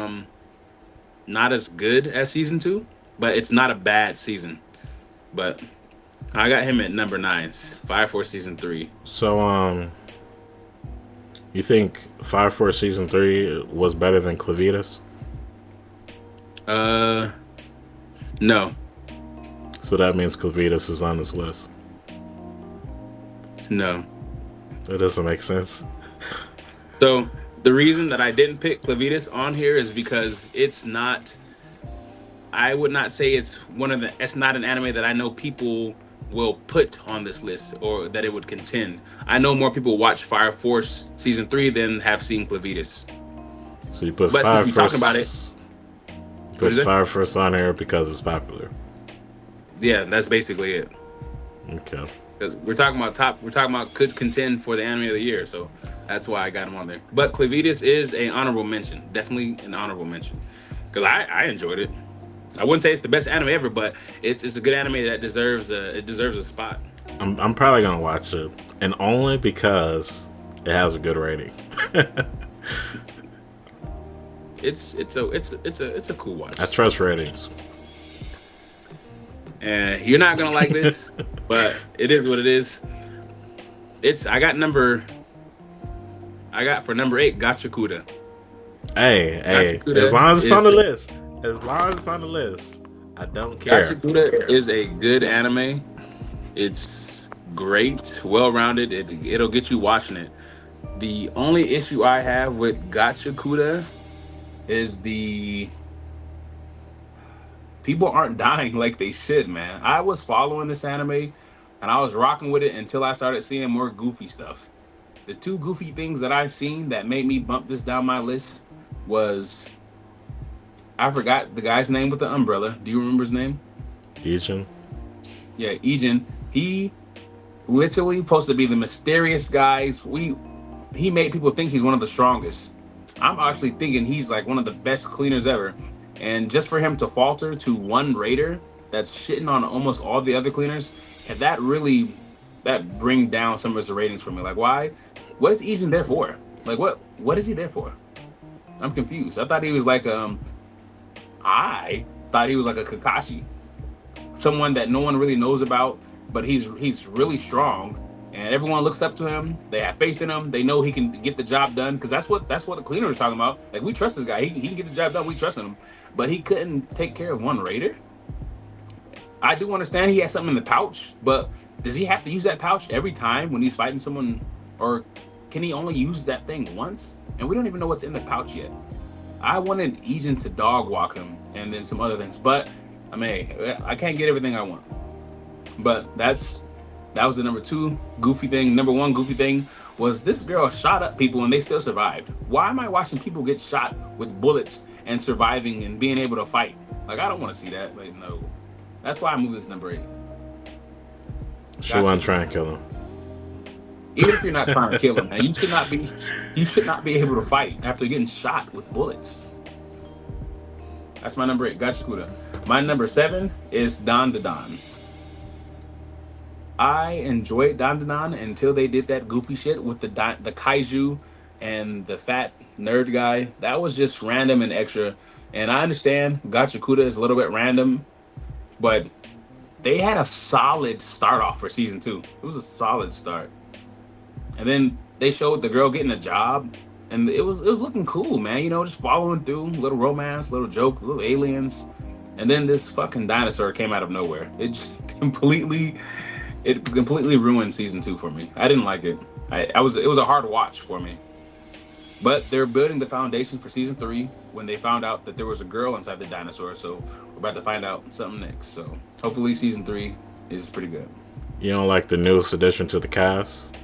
not as good as Season 2, but it's not a bad season. But I got him at number 9, Fire Force Season 3. So you think Fire Force Season 3 was better than Clavitas? No. So that means Clavitas is on this list. No. That doesn't make sense. So the reason that I didn't pick Clavitas on here is because I would not say it's not an anime that I know people will put on this list or that it would contend. I know more people watch Fire Force Season 3 than have seen Clavitas. So you put But Fire since we're Force, talking about it, put Fire Force on here because it's popular. Yeah, that's basically it. Okay. Because we're talking about could contend for the anime of the year, so that's why I got him on there. But Clavitas is an honorable mention, definitely an honorable mention, because I enjoyed it. I wouldn't say it's the best anime ever, but it's a good anime that deserves a spot. I'm probably gonna watch it, and only because it has a good rating. It's a cool watch. I trust ratings. And you're not gonna like this, but it is what it is. I got for number 8, Gachakuda. Hey, Gachakuda as long as it's on the list. As long as it's on the list, I don't care. Gachakuda is a good anime. It's great, well-rounded. It'll get you watching it. The only issue I have with Gachakuda is people aren't dying like they should, man. I was following this anime and I was rocking with it until I started seeing more goofy stuff. The 2 goofy things that I've seen that made me bump this down my list was, I forgot the guy's name with the umbrella. Do you remember his name? Ijin. Yeah, Ijin. He literally supposed to be the mysterious guy. He made people think he's one of the strongest. I'm actually thinking he's like one of the best cleaners ever. And just for him to falter to one raider that's shitting on almost all the other cleaners, if that really that bring down some of his ratings for me. Like, why? What is Asian there for? Like, what is he there for? I'm confused. I thought he was like I thought he was like a Kakashi, someone that no one really knows about, but he's really strong, and everyone looks up to him. They have faith in him. They know he can get the job done because that's what the cleaner was talking about. Like, we trust this guy. He can get the job done. We trust him, but he couldn't take care of one raider. I do understand he has something in the pouch, but does he have to use that pouch every time when he's fighting someone, or can he only use that thing once? And we don't even know what's in the pouch yet. I wanted Ejin to dog walk him and then some other things, but I mean, I can't get everything I want. But that was the number 2 goofy thing. Number 1 goofy thing was this girl shot up people and they still survived. Why am I watching people get shot with bullets and surviving and being able to fight? Like, I don't want to see that. Like, no. That's why I moved this number 8. She wasn't trying to kill him. Even if you're not trying to kill him, man, you should not be able to fight after getting shot with bullets. That's my number 8, Gachakuda. My number 7 is Dan Dan. I enjoyed Dan Dan until they did that goofy shit with the kaiju and the fat nerd guy. That was just random and extra. And I understand Gachakuda is a little bit random, but they had a solid start off for season 2. It was a solid start. And then they showed the girl getting a job, and it was looking cool, man. You know, just following through, little romance, little jokes, little aliens. And then this fucking dinosaur came out of nowhere. It just completely ruined season 2 for me. I didn't like it. It was a hard watch for me. But they're building the foundation for season 3 when they found out that there was a girl inside the dinosaur. So we're about to find out something next. So hopefully season 3 is pretty good. You don't like the newest addition to the cast?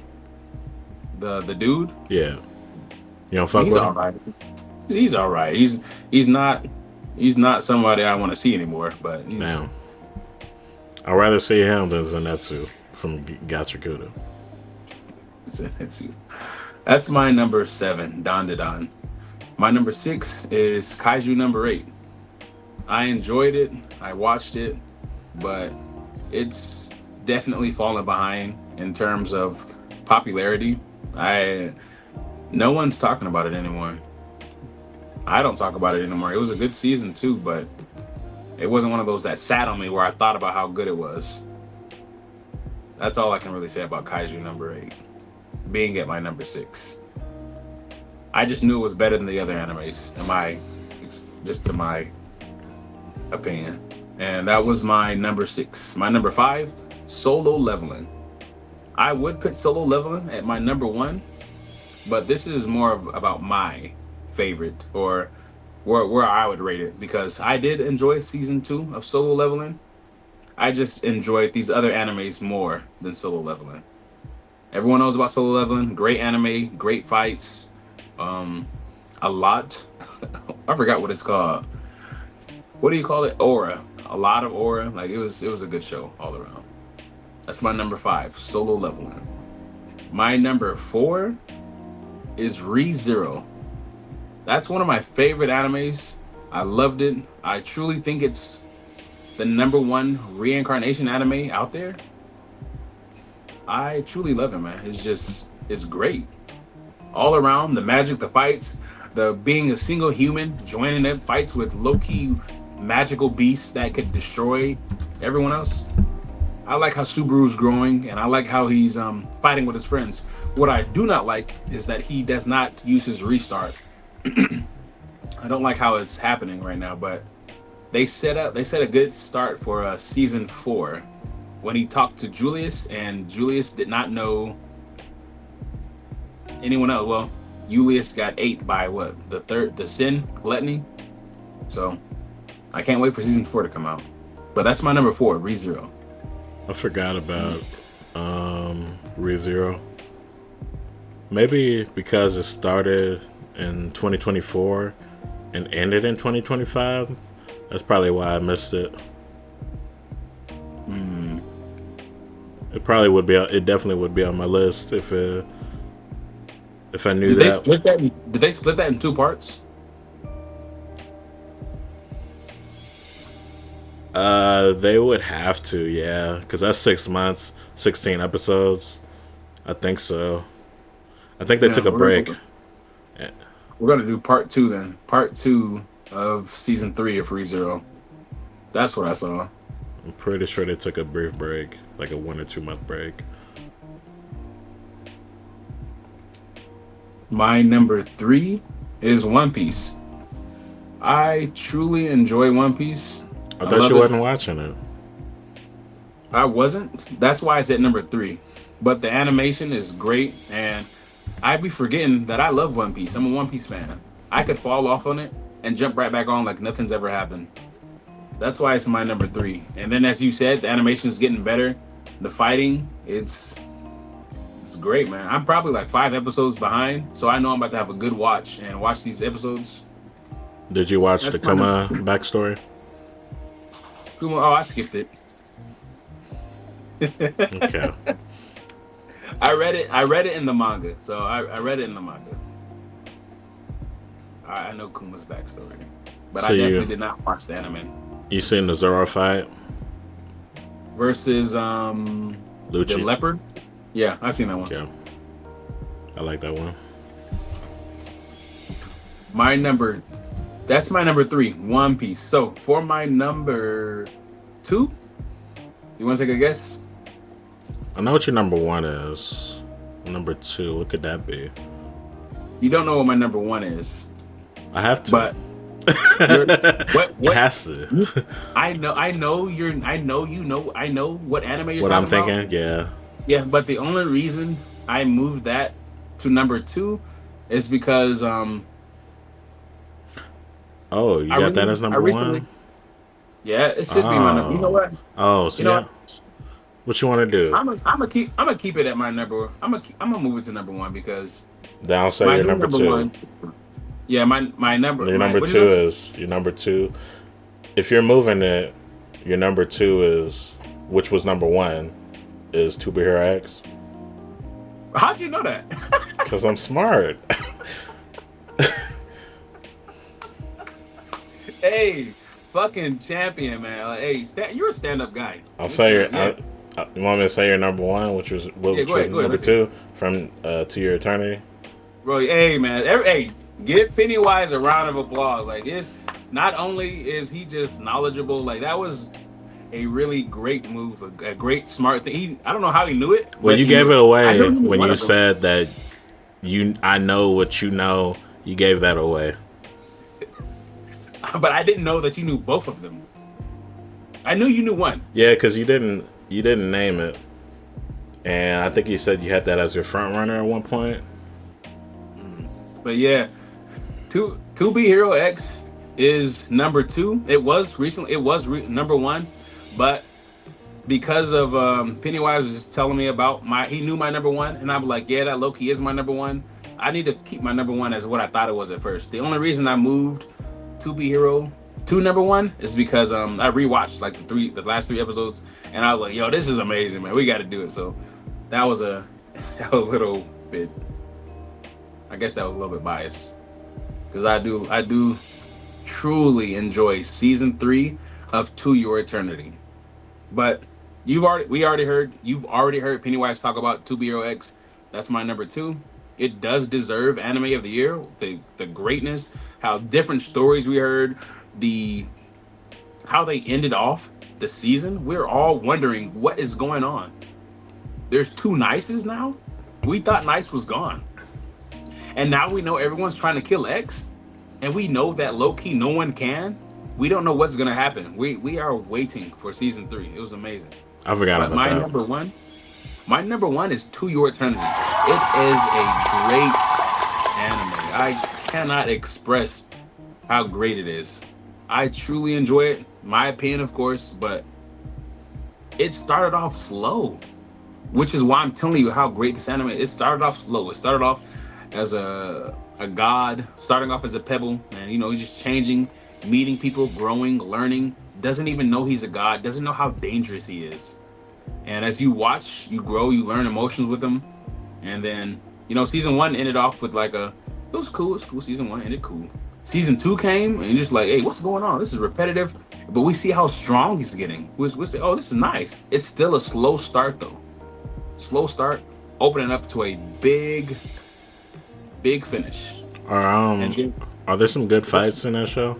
The dude? Yeah. You don't fuck with him? Right. He's all right. He's not somebody I want to see anymore, but he's... Damn. I'd rather see him than Zenitsu from Gachakuda. Zenitsu. That's my number 7, Dan Dan. My number 6 is Kaiju number 8. I enjoyed it. I watched it, but it's definitely fallen behind in terms of popularity. No one's talking about it anymore. I don't talk about it anymore. It was a good season too, but it wasn't one of those that sat on me where I thought about how good it was. That's all I can really say about Kaiju number 8, being at my number 6. I just knew it was better than the other animes, just to my opinion. And that was my number 6. My number 5, Solo Leveling. I would put Solo Leveling at my number 1, but this is more about my favorite, or where I would rate it, because I did enjoy season 2 of Solo Leveling. I just enjoyed these other animes more than Solo Leveling. Everyone knows about Solo Leveling. Great anime, great fights. A lot. I forgot what it's called. What do you call it? Aura. A lot of aura. Like, it was a good show all around. That's my number 5, Solo Leveling. My number 4 is Re:Zero. That's one of my favorite animes. I loved it. I truly think it's the number 1 reincarnation anime out there. I truly love it, man. It's great. All around, the magic, the fights, the being a single human, joining up fights with low-key magical beasts that could destroy everyone else. I like how Subaru's growing, and I like how he's fighting with his friends. What I do not like is that he does not use his restart. I don't like how it's happening right now, but they set a good start for season 4 when he talked to Julius, and Julius did not know anyone else. Well, Julius got ate by the Sin Gluttony. So I can't wait for season 4 to come out. But that's my number 4, Re:Zero. I forgot about Re:Zero. Maybe because it started in 2024 and ended in 2025. That's probably why I missed it. It probably would be. It definitely would be on my list if I knew that. Did they split that in 2 parts? They would have to, yeah, because that's 6 months, 16 episodes. I think so. I think they Yeah, took a break. we're gonna do part two then. Part two of season 3 of ReZero. That's what I saw. I'm pretty sure they took a brief break, like a 1 or 2 month break. My number 3 is One Piece. I truly enjoy One Piece. I I thought love you it. wasn't watching it. I wasn't. That's why it's at number 3. But the animation is great, and I be forgetting that I love One Piece. I'm a One Piece fan. I could fall off on it and jump right back on like nothing's ever happened. That's why it's my number 3. And then, as you said, the animation is getting better. The fighting, it's great, man. I'm probably like 5 episodes behind, so I know I'm about to have a good watch and watch these episodes. Did you watch the That's my Kuma backstory? Oh, I skipped it. Okay. I read it. I read it in the manga, so I read it in the manga. I know Kuma's backstory, but So I definitely did not watch the anime. You seen the Zoro fight? Versus the Lucci. leopard. Yeah, I've seen that one. Yeah. I like that one. That's my number 3, One Piece. So for my number 2, you want to take a guess? I know what your number 1 is. Number 2, what could that be? You don't know what my number 1 is, I have to. but what It has to. I know what anime you're What I'm talking about. thinking, yeah. Yeah, but the only reason I moved that to number 2 is because Oh, you got that as number 1? yeah, it should be my number. You know what? Oh, so You know yeah. what? What you want to do? I'm gonna keep it at my number. I'm gonna move it to number 1 because Then I'll say my your new number 2. 1. Yeah, my number. Your my, number what 2 it? is your number 2. If you're moving it, your number 2 is, which was number 1, is To Be Hero X. How'd you know that? Because I'm smart. Hey, fucking champion, man. Like, hey, you're a stand-up guy. I'll say your. Yeah. You want me to say your number 1, which was Go ahead, number let's 2 from To Your Eternity? Bro, hey, man. Hey, give Pennywise a round of applause. Like, it's not only is he just knowledgeable, like that was a really great move, a great smart thing. I don't know how he knew it. Well, but you he gave knew it away I knew he knew when one you of them. said that I know what you know. You gave that away. But I didn't know that you knew both of them. I knew you knew one. Yeah, because you didn't name it, and I think you said you had that as your front runner at one point. But yeah, To Be Hero X is number 2. It was recently. It was number 1, but because of Pennywise was just telling me about he knew my number 1, and I'm like, yeah, that low-key is my number 1. I need to keep my number 1 as what I thought it was at first. The only reason I moved To Be Hero to number 1 is because I rewatched like the last 3 episodes, and I was like, yo, this is amazing, man. We got to do it. So that was a little bit. I guess that was a little bit biased because I do truly enjoy season 3 of To Your Eternity. But you've already heard Pennywise talk about To Be Hero X. That's my number 2. It does deserve Anime of the Year. The greatness, how different stories we heard, how they ended off the season. We're all wondering what is going on. There's 2 Nices now. We thought Nice was gone, and now we know everyone's trying to kill X, and we know that low key no one can. We don't know what's gonna happen. We are waiting for season 3. It was amazing. I forgot But about my that. number one is To Your Eternity. It is a great anime. I cannot express how great it is. I truly enjoy it. My opinion, of course, but it started off slow, which is why I'm telling you how great this anime is. It started off slow. It started off as a god, starting off as a pebble, and he's just changing, meeting people, growing, learning. Doesn't even know he's a god. Doesn't know how dangerous he is. And as you watch, you grow, you learn emotions with him. And then, season 1 ended off with it was cool. Season 1 ended cool. season 2 came, and you're just like, hey, what's going on? This is repetitive, but we see how strong he's getting. We say, oh, this is nice. It's still a slow start though. Slow start, opening up to a big finish. Are there some good fights in that show?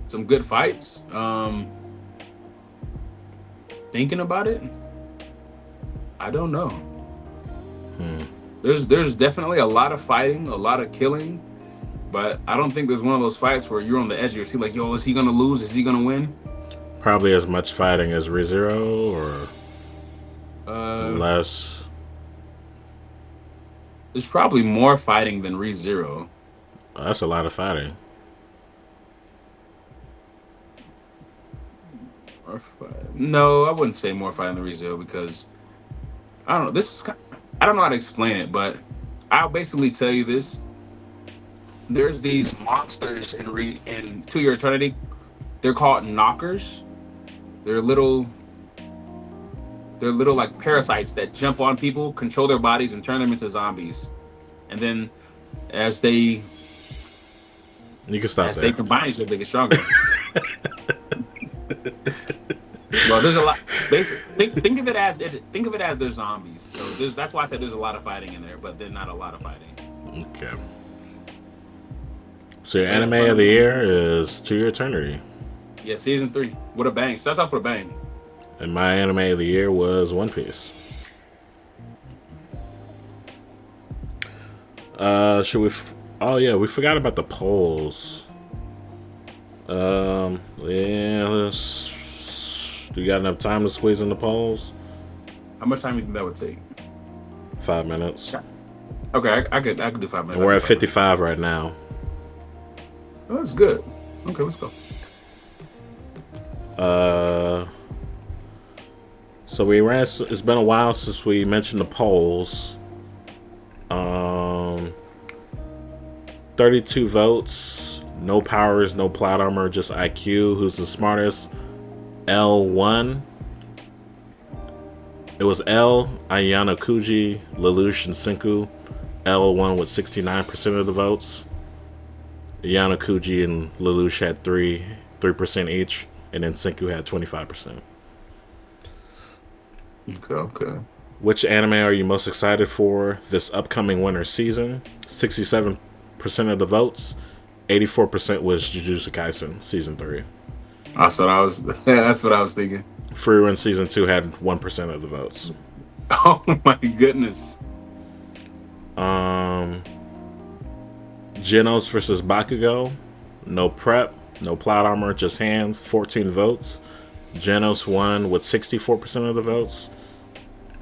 Some good fights. Thinking about it, I don't know. There's definitely a lot of fighting, a lot of killing, but I don't think there's one of those fights where you're on the edge of your seat, like, yo, is he gonna lose? Is he gonna win? Probably as much fighting as ReZero, or less. There's probably more fighting than ReZero. That's a lot of fighting. No, I wouldn't say more fighting than ReZero, because I don't know. I don't know how to explain it, but I'll basically tell you this. There's these monsters in To Your Eternity. They're called knockers. They're little like parasites that jump on people, control their bodies, and turn them into zombies. And then as they they combine each other, they get stronger. Well, there's a lot. Basically, think of it as they're zombies. So that's why I said there's a lot of fighting in there, but there's not a lot of fighting. Okay. So your anime of the year is To Your Eternity. Yeah, season 3 with a bang. Starts off with a bang. And my anime of the year was One Piece. Should we? Oh yeah, we forgot about the polls. Yeah. Do you got enough time to squeeze in the polls? How much time do you think that would take? 5 minutes. Okay, I could do 5 minutes. And we're at 55 right now. Oh, that's good. Okay, let's go. So we ran. It's been a while since we mentioned the polls. 32 votes. No powers, no plot armor, just IQ. Who's the smartest? L1. It was L, Ayano Kuji, Lelouch, and Senku. L1 with 69% of the votes. Ayano Kuji and Lelouch had 3% each, and then Senku had 25%. Okay. Which anime are you most excited for this upcoming winter season? 67% of the votes. 84% was Jujutsu Kaisen season 3. That's what I was thinking. Frieren season 2 had 1% of the votes. Oh my goodness. Genos versus Bakugo. No prep, no plot armor, just hands. 14 votes. Genos won with 64% of the votes.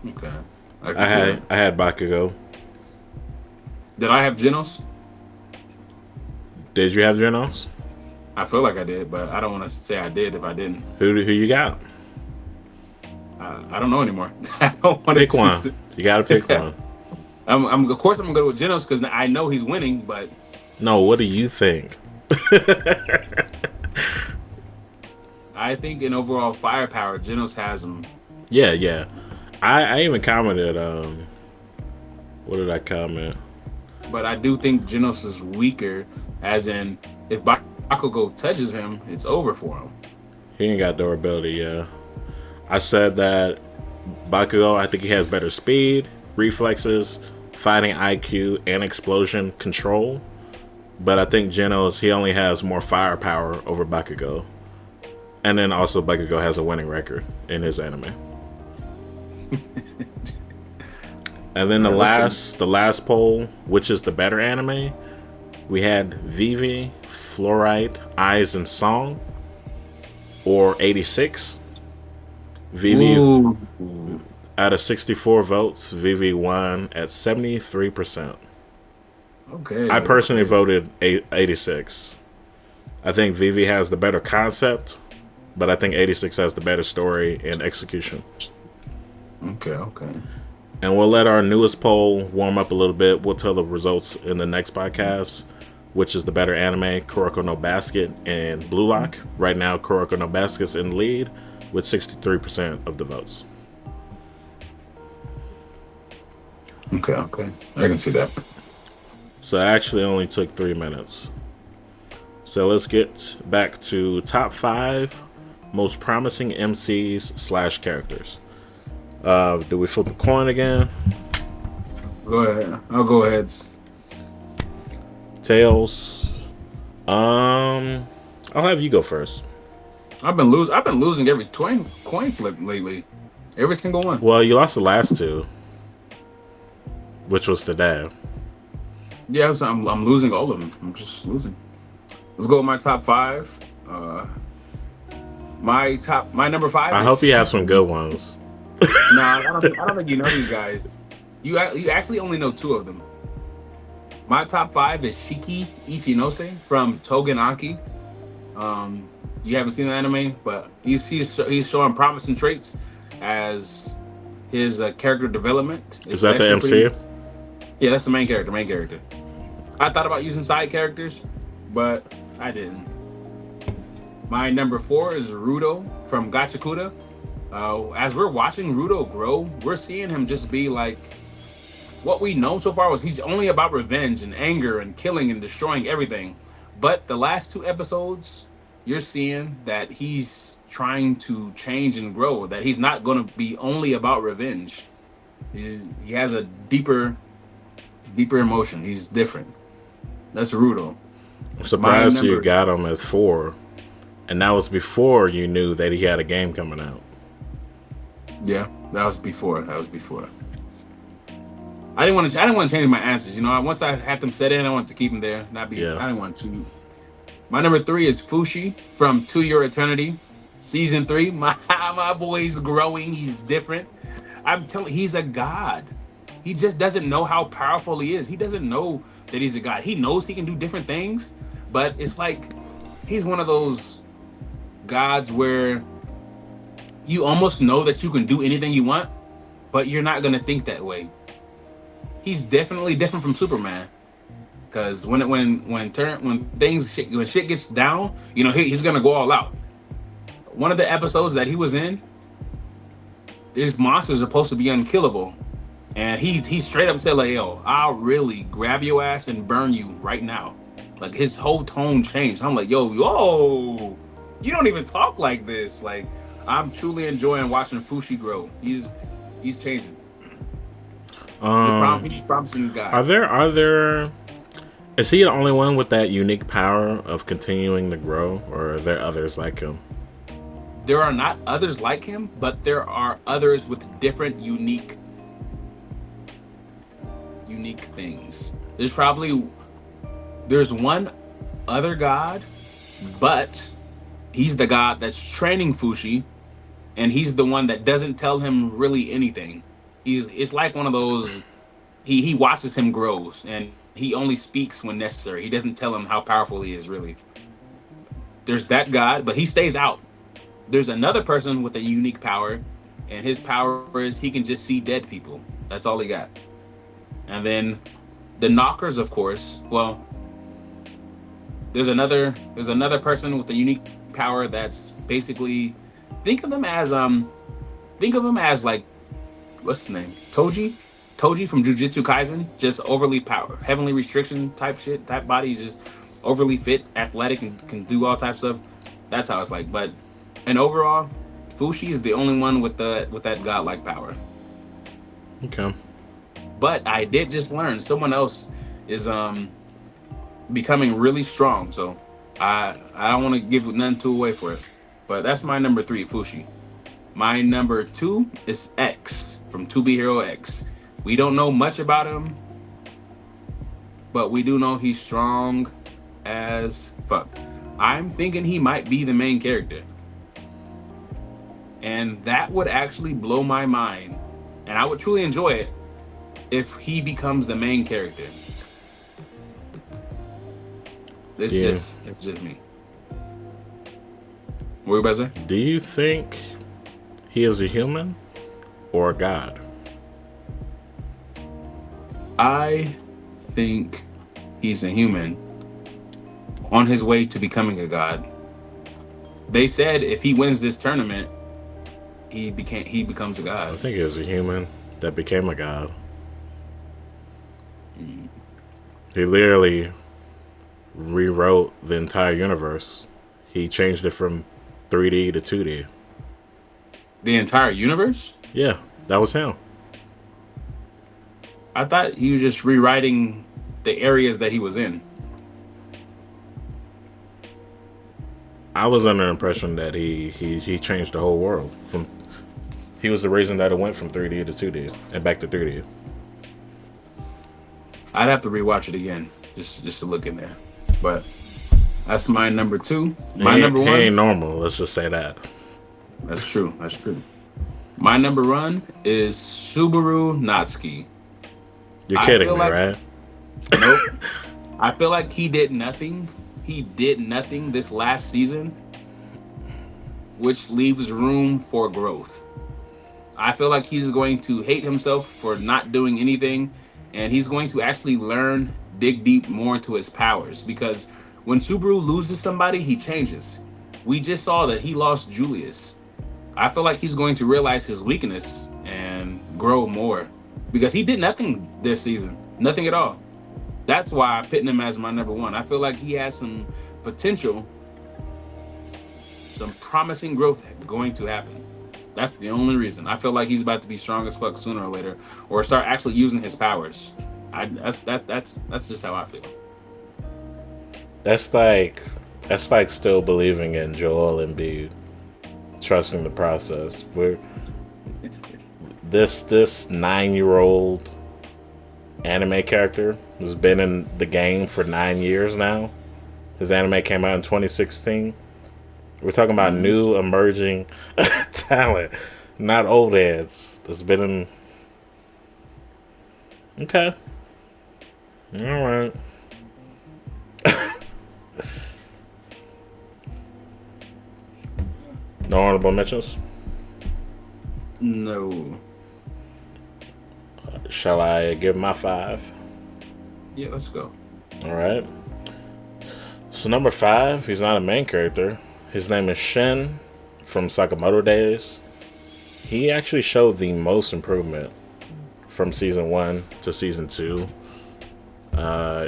Okay. I had Bakugo. Did I have Genos? Did you have Genos? I feel like I did, but I don't want to say I did if I didn't. Who you got? I don't know anymore. I don't want to pick one. You gotta pick one. Of course I'm gonna go with Genos because I know he's winning, but no. What do you think? I think in overall firepower, Genos has him. Yeah. I even commented. What did I comment? But I do think Genos is weaker, as in if Bakugo touches him, it's over for him. He ain't got durability, yeah. I said that Bakugo, I think he has better speed, reflexes, fighting IQ, and explosion control. But I think Genos, he only has more firepower over Bakugo. And then also Bakugo has a winning record in his anime. And then the last poll, which is the better anime, we had Vivi, Fluorite, Eyes, and Song, or 86. Vivi, out of 64 votes, Vivi won at 73%. Okay. I personally voted 86. I think Vivi has the better concept, but I think 86 has the better story and execution. Okay. And we'll let our newest poll warm up a little bit. We'll tell the results in the next podcast, which is the better anime, Kuroko no Basket and Blue Lock. Right now, Kuroko no Basket's in the lead with 63% of the votes. Okay. I can see that. So it actually only took 3 minutes. So let's get back to top 5 most promising MCs / characters. Do we flip a coin again? Go ahead. I'll go ahead. Tails. I'll have you go first. I've been losing every coin flip lately. Every single one. Well, you lost the last 2, which was today. Yeah, so I'm losing all of them. I'm just losing. Let's go with my top 5. My number 5. I hope you have some good ones. No, I don't think you know these guys. You actually only know 2 of them. My top 5 is Shiki Ichinose from Togenaki. You haven't seen the anime, but he's showing promising traits as his character development. Is that the MC? Yeah, that's the main character. I thought about using side characters, but I didn't. My number 4 is Rudo from Gachakuda. As we're watching Rudo grow, we're seeing him just be like, what we know so far was he's only about revenge and anger and killing and destroying everything. But the last 2 episodes, you're seeing that he's trying to change and grow, that he's not going to be only about revenge. He has a deeper emotion. He's different. That's Rudo. I'm surprised you got him as 4. And that was before you knew that he had a game coming out. Yeah, that was before. I didn't want to change my answers. You know, once I had them set in, I wanted to keep them there. I didn't want to. My number 3 is Fushi from To Your Eternity, season 3. My boy's growing. He's different. I'm telling. He's a god. He just doesn't know how powerful he is. He doesn't know that he's a god. He knows he can do different things, but it's like he's one of those gods where you almost know that you can do anything you want, but you're not gonna think that way. He's definitely different from Superman, because when shit gets down, you know he's gonna go all out. One of the episodes that he was in, these monsters are supposed to be unkillable, and he straight up said like, "Yo, I'll really grab your ass and burn you right now." Like his whole tone changed. I'm like, "Yo, you don't even talk like this." Like I'm truly enjoying watching Fushi grow. He's changing. He's a promising guy. Are there? Is he the only one with that unique power of continuing to grow, or are there others like him? There are not others like him, but there are others with different unique things. There's one other god, but he's the god that's training Fushi, and he's the one that doesn't tell him really anything. It's like one of those, he watches him grow, and he only speaks when necessary. He doesn't tell him how powerful he is really. There's that god, but he stays out. There's another person with a unique power, and his power is he can just see dead people. That's all he got. And then the knockers, of course. Well, there's another person with a unique power that's basically, think of them as like, what's his name? Toji from Jujutsu Kaisen, just overly heavenly restriction type body. He's just overly fit, athletic, and can do all types of stuff. That's how it's like. But and overall, Fushi is the only one with that godlike power. Okay. But I did just learn someone else is becoming really strong. So I don't want to give nothing too away for it. But that's my number 3, Fushi. My number 2 is X from 2B Hero X. We don't know much about him, but we do know he's strong as fuck. I'm thinking he might be the main character. And that would actually blow my mind. And I would truly enjoy it if he becomes the main character. It's just me. What were you about to say? Do you think he is a human or a god? I think he's a human on his way to becoming a god. They said if he wins this tournament, he becomes a god. I think he was a human that became a god. He literally rewrote the entire universe. He changed it from 3D to 2D. The entire universe? Yeah, that was him. I thought he was just rewriting the areas that he was in. I was under the impression that he changed the whole world. He was the reason that it went from 3D to 2D and back to 3D. I'd have to rewatch it again just to look in there. But that's my number 2. My number 1. He ain't normal. Let's just say that. That's true. My number 1 is Subaru Natsuki. You're kidding me, right? Nope. I feel like he did nothing. He did nothing this last season, which leaves room for growth. I feel like he's going to hate himself for not doing anything, and he's going to actually dig deep more into his powers, because when Subaru loses somebody, he changes. We just saw that he lost Julius. I feel like he's going to realize his weakness and grow more, because he did nothing this season. Nothing at all. That's why I'm putting him as my number 1. I feel like he has some potential, some promising growth going to happen. That's the only reason. I feel like he's about to be strong as fuck sooner or later, or start actually using his powers. That's just how I feel. That's like still believing in Joel Embiid, trusting the process. This 9-year-old anime character has been in the game for 9 years now. His anime came out in 2016. We're talking about new emerging talent, not old heads. That's been in. Okay. All right. No honorable mentions? No. Shall I give my 5? Yeah, let's go. All right. So number 5, he's not a main character. His name is Shin from Sakamoto Days. He actually showed the most improvement from season 1 to season 2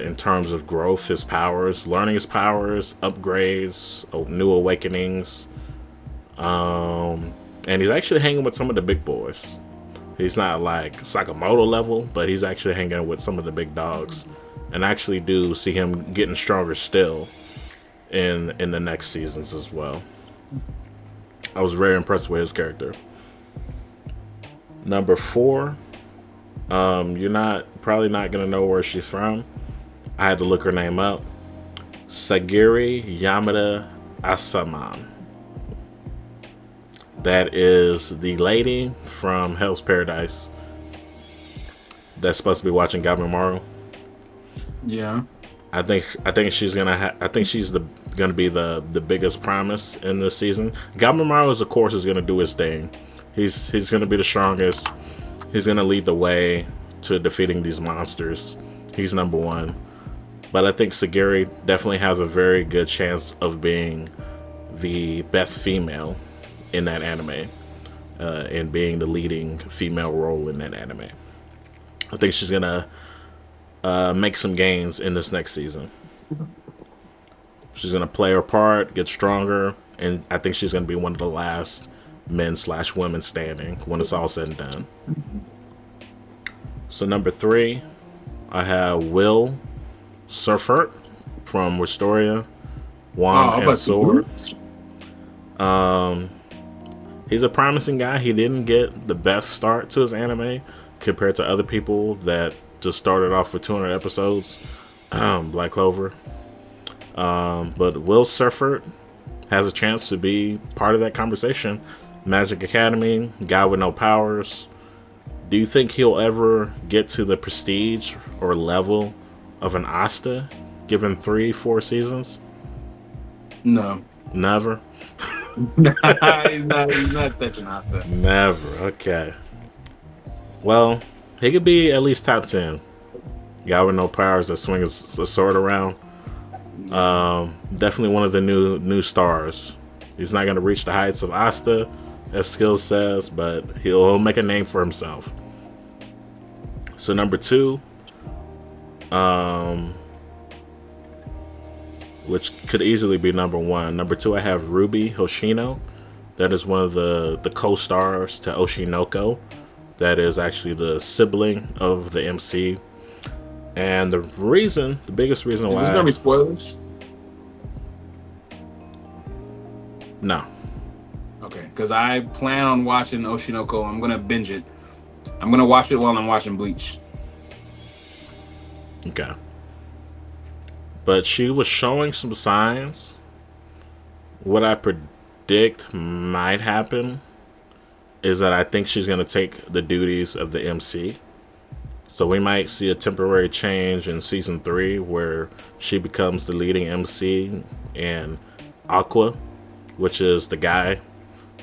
in terms of growth, his powers, learning his powers, upgrades, new awakenings. And he's actually hanging with some of the big boys. He's not like Sakamoto level, but he's actually hanging with some of the big dogs. And I actually do see him getting stronger still in the next seasons as well. I was very impressed with his character. Number 4, you're probably not gonna know where she's from. I had to look her name up. Sagiri Yamada Asaman. That is the lady from Hell's Paradise that's supposed to be watching Gabimaru. Yeah. I think she's gonna be the biggest promise in this season. Gabimaru, of course, is gonna do his thing. He's gonna be the strongest. He's gonna lead the way to defeating these monsters. He's number 1. But I think Sagiri definitely has a very good chance of being the best female in that anime, and being the leading female role in that anime. I think she's gonna make some gains in this next season. She's gonna play her part, get stronger, and I think she's gonna be one of the last men/women standing when it's all said and done. So number 3, I have Will Surfert from Restoria, Wand and Sword. He's a promising guy. He didn't get the best start to his anime compared to other people that just started off with 200 episodes. Black Clover. But Will Surfert has a chance to be part of that conversation. Magic Academy, guy with no powers. Do you think he'll ever get to the prestige or level of an Asta, given 3-4 seasons? No. Never? He's not touching Asta. Never. Okay. Well, he could be at least top 10. Guy with no powers that swings a sword around. Definitely one of the new stars. He's not going to reach the heights of Asta, as Skillz says, but he'll make a name for himself. So number 2, which could easily be number 1. Number 2, I have Ruby Hoshino. That is one of the co-stars to Oshinoko. That is actually the sibling of the MC. And the biggest reason why... Is this going to be spoilers? No. Okay, because I plan on watching Oshinoko. I'm going to binge it. I'm going to watch it while I'm watching Bleach. Okay. But she was showing some signs. What I predict might happen is that I think she's going to take the duties of the MC. So we might see a temporary change in season 3 where she becomes the leading MC, and Aqua, which is the guy,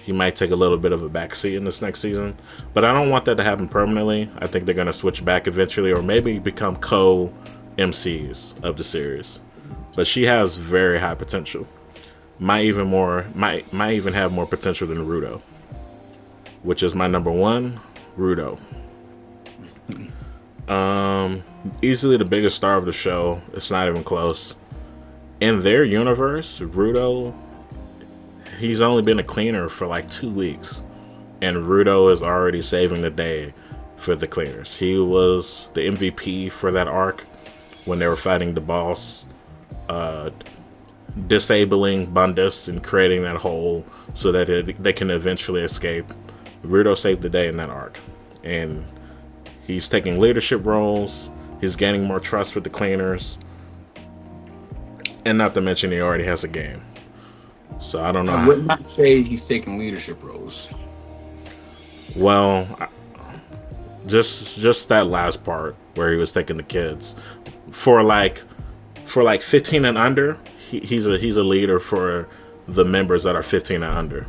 he might take a little bit of a backseat in this next season. But I don't want that to happen permanently. I think they're going to switch back eventually, or maybe become co-MCs of the series. But she has very high potential. Might even have more potential than Rudo, which is my number 1, Rudo. Easily the biggest star of the show. It's not even close. In their universe, Rudo, he's only been a cleaner for like 2 weeks, and Rudo is already saving the day for the cleaners. He was the MVP for that arc when they were fighting the boss, disabling Bundus and creating that hole so that they can eventually escape. Rudo saved the day in that arc, and he's taking leadership roles. He's gaining more trust with the cleaners, and not to mention he already has a game. So I don't know. I would not say he's taking leadership roles. Well, just that last part where he was taking the kids for like 15 and under. He's a leader for the members that are 15 and under,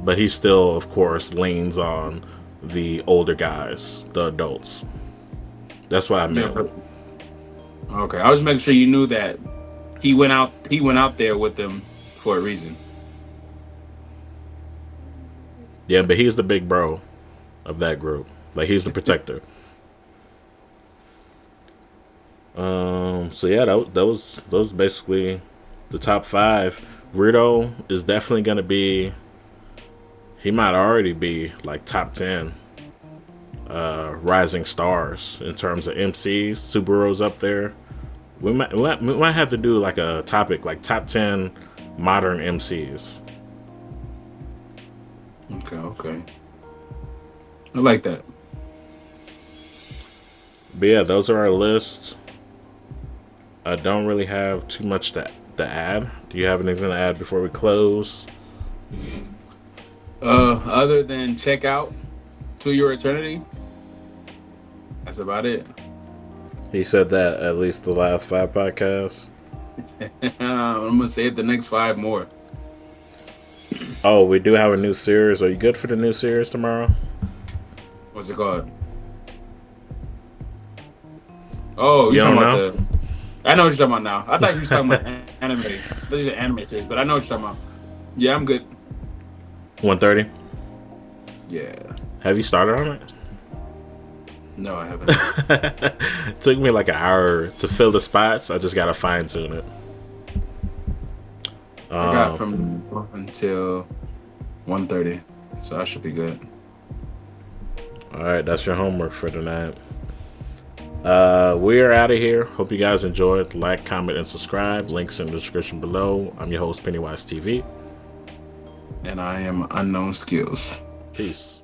but he still, of course, leans on the older guys, the adults. That's what I meant. Okay, I was making sure you knew that he went out there with them for a reason. Yeah, but he's the big bro of that group. Like, he's the protector. So yeah, that was basically the top 5. Rudo is definitely gonna be. He might already be like top 10 rising stars in terms of MCs. Subaru's up there. We might have to do like a topic like top 10 modern MCs. Okay. I like that. But yeah, those are our lists. I don't really have too much to add. Do you have anything to add before we close? Other than check out To Your Eternity, that's about it. He said that at least the last 5 podcasts. I'm gonna say it the next 5 more. Oh, we do have a new series. Are you good for the new series tomorrow? What's it called? Oh, you talking don't about know? I know what you're talking about now. I thought you were talking about anime. This is an anime series, but I know what you're talking about. Yeah, I'm good. 1:30. Yeah. Have you started on it? No, I haven't. Took me like an hour to fill the spots. I just gotta fine tune it. I got from until 1:30, so I should be good. All right, that's your homework for tonight. We are out of here. Hope you guys enjoyed. Like, comment, and subscribe. Links in the description below. I'm your host, Pennywise TV. And I am Unknown Skillz. Peace.